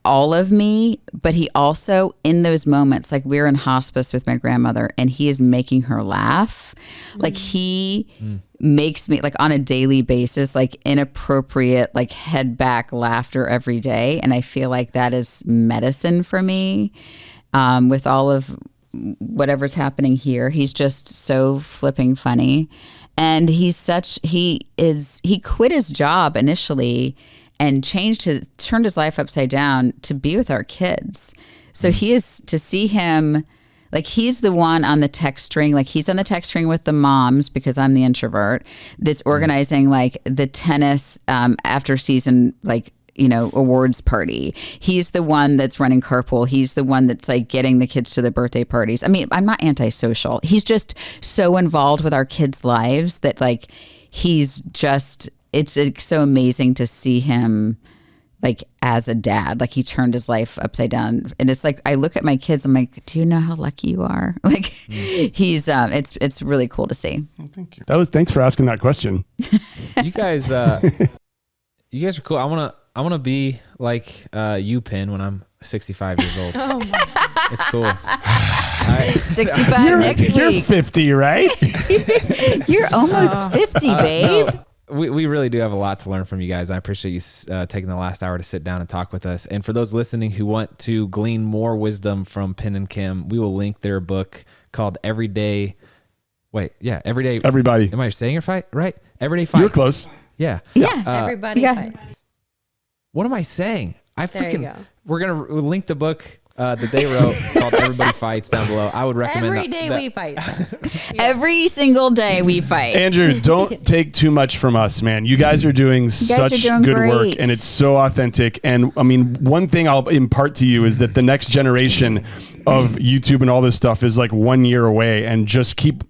all of me, but he also, in those moments, like we're in hospice with my grandmother and he is making her laugh. Like he makes me, like on a daily basis, like inappropriate, like head back laughter every day. And I feel like that is medicine for me, with all of whatever's happening here. He's just so flipping funny. And he quit his job initially and turned his life upside down to be with our kids. So he is, to see him, like he's the one on the text string, like he's on the text string with the moms because I'm the introvert that's organizing like the tennis after season, like, you know, awards party. He's the one that's running carpool. He's the one that's like getting the kids to the birthday parties. I mean, I'm not antisocial. He's just so involved with our kids' lives that like he's just, it's so amazing to see him like as a dad. Like he turned his life upside down, and it's like I look at my kids, I'm like, do you know how lucky you are? Like he's it's really cool to see. Well, thank you. Thanks for asking that question. You guys are cool. I want to be like you, Pin, when I'm 65 years old. Oh my. It's cool. 65 next week. You're 50, right? You're almost 50, babe. No, we really do have a lot to learn from you guys. I appreciate you taking the last hour to sit down and talk with us. And for those listening who want to glean more wisdom from Pin and Kim, we will link their book called Everybody. Everybody. Am I saying it right? Everyday Fights. You're close. Yeah. Everybody fights. What am I saying? There you go. We're going to link the book that they wrote called Everybody Fights down below. I would recommend Every day we fight. Every single day we fight. Andrew, don't take too much from us, man. You guys are doing such good work, and it's so authentic. And I mean, one thing I'll impart to you is that the next generation of YouTube and all this stuff is like 1 year away, and just keep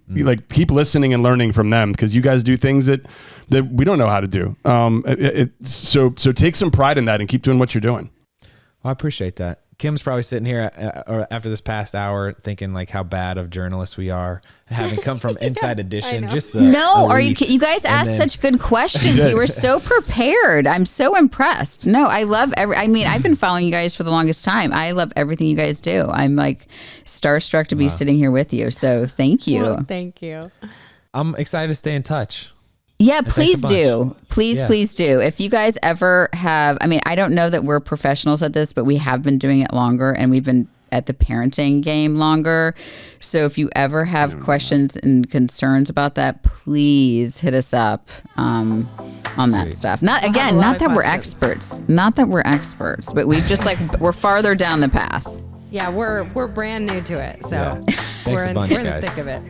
listening and learning from them, because you guys do things that we don't know how to do. So take some pride in that and keep doing what you're doing. Well, I appreciate that. Kim's probably sitting here or after this past hour thinking like how bad of journalists we are, having come from Inside Edition. Just the No, are you? elite. You guys asked such good questions. You were so prepared. I'm so impressed. No, I love I mean, I've been following you guys for the longest time. I love everything you guys do. I'm like starstruck to be sitting here with you. So thank you. Well, thank you. I'm excited to stay in touch. Yeah, thanks please a do. bunch. Please do. If you guys ever have, I mean, I don't know that we're professionals at this, but we have been doing it longer and we've been at the parenting game longer. So if you ever have questions and concerns about that, please hit us up on that stuff. Not that we're experts. Not that we're experts, but we've just like, we're farther down the path. Yeah, we're brand new to it. So Thanks a bunch, we're in the guys. thick of it.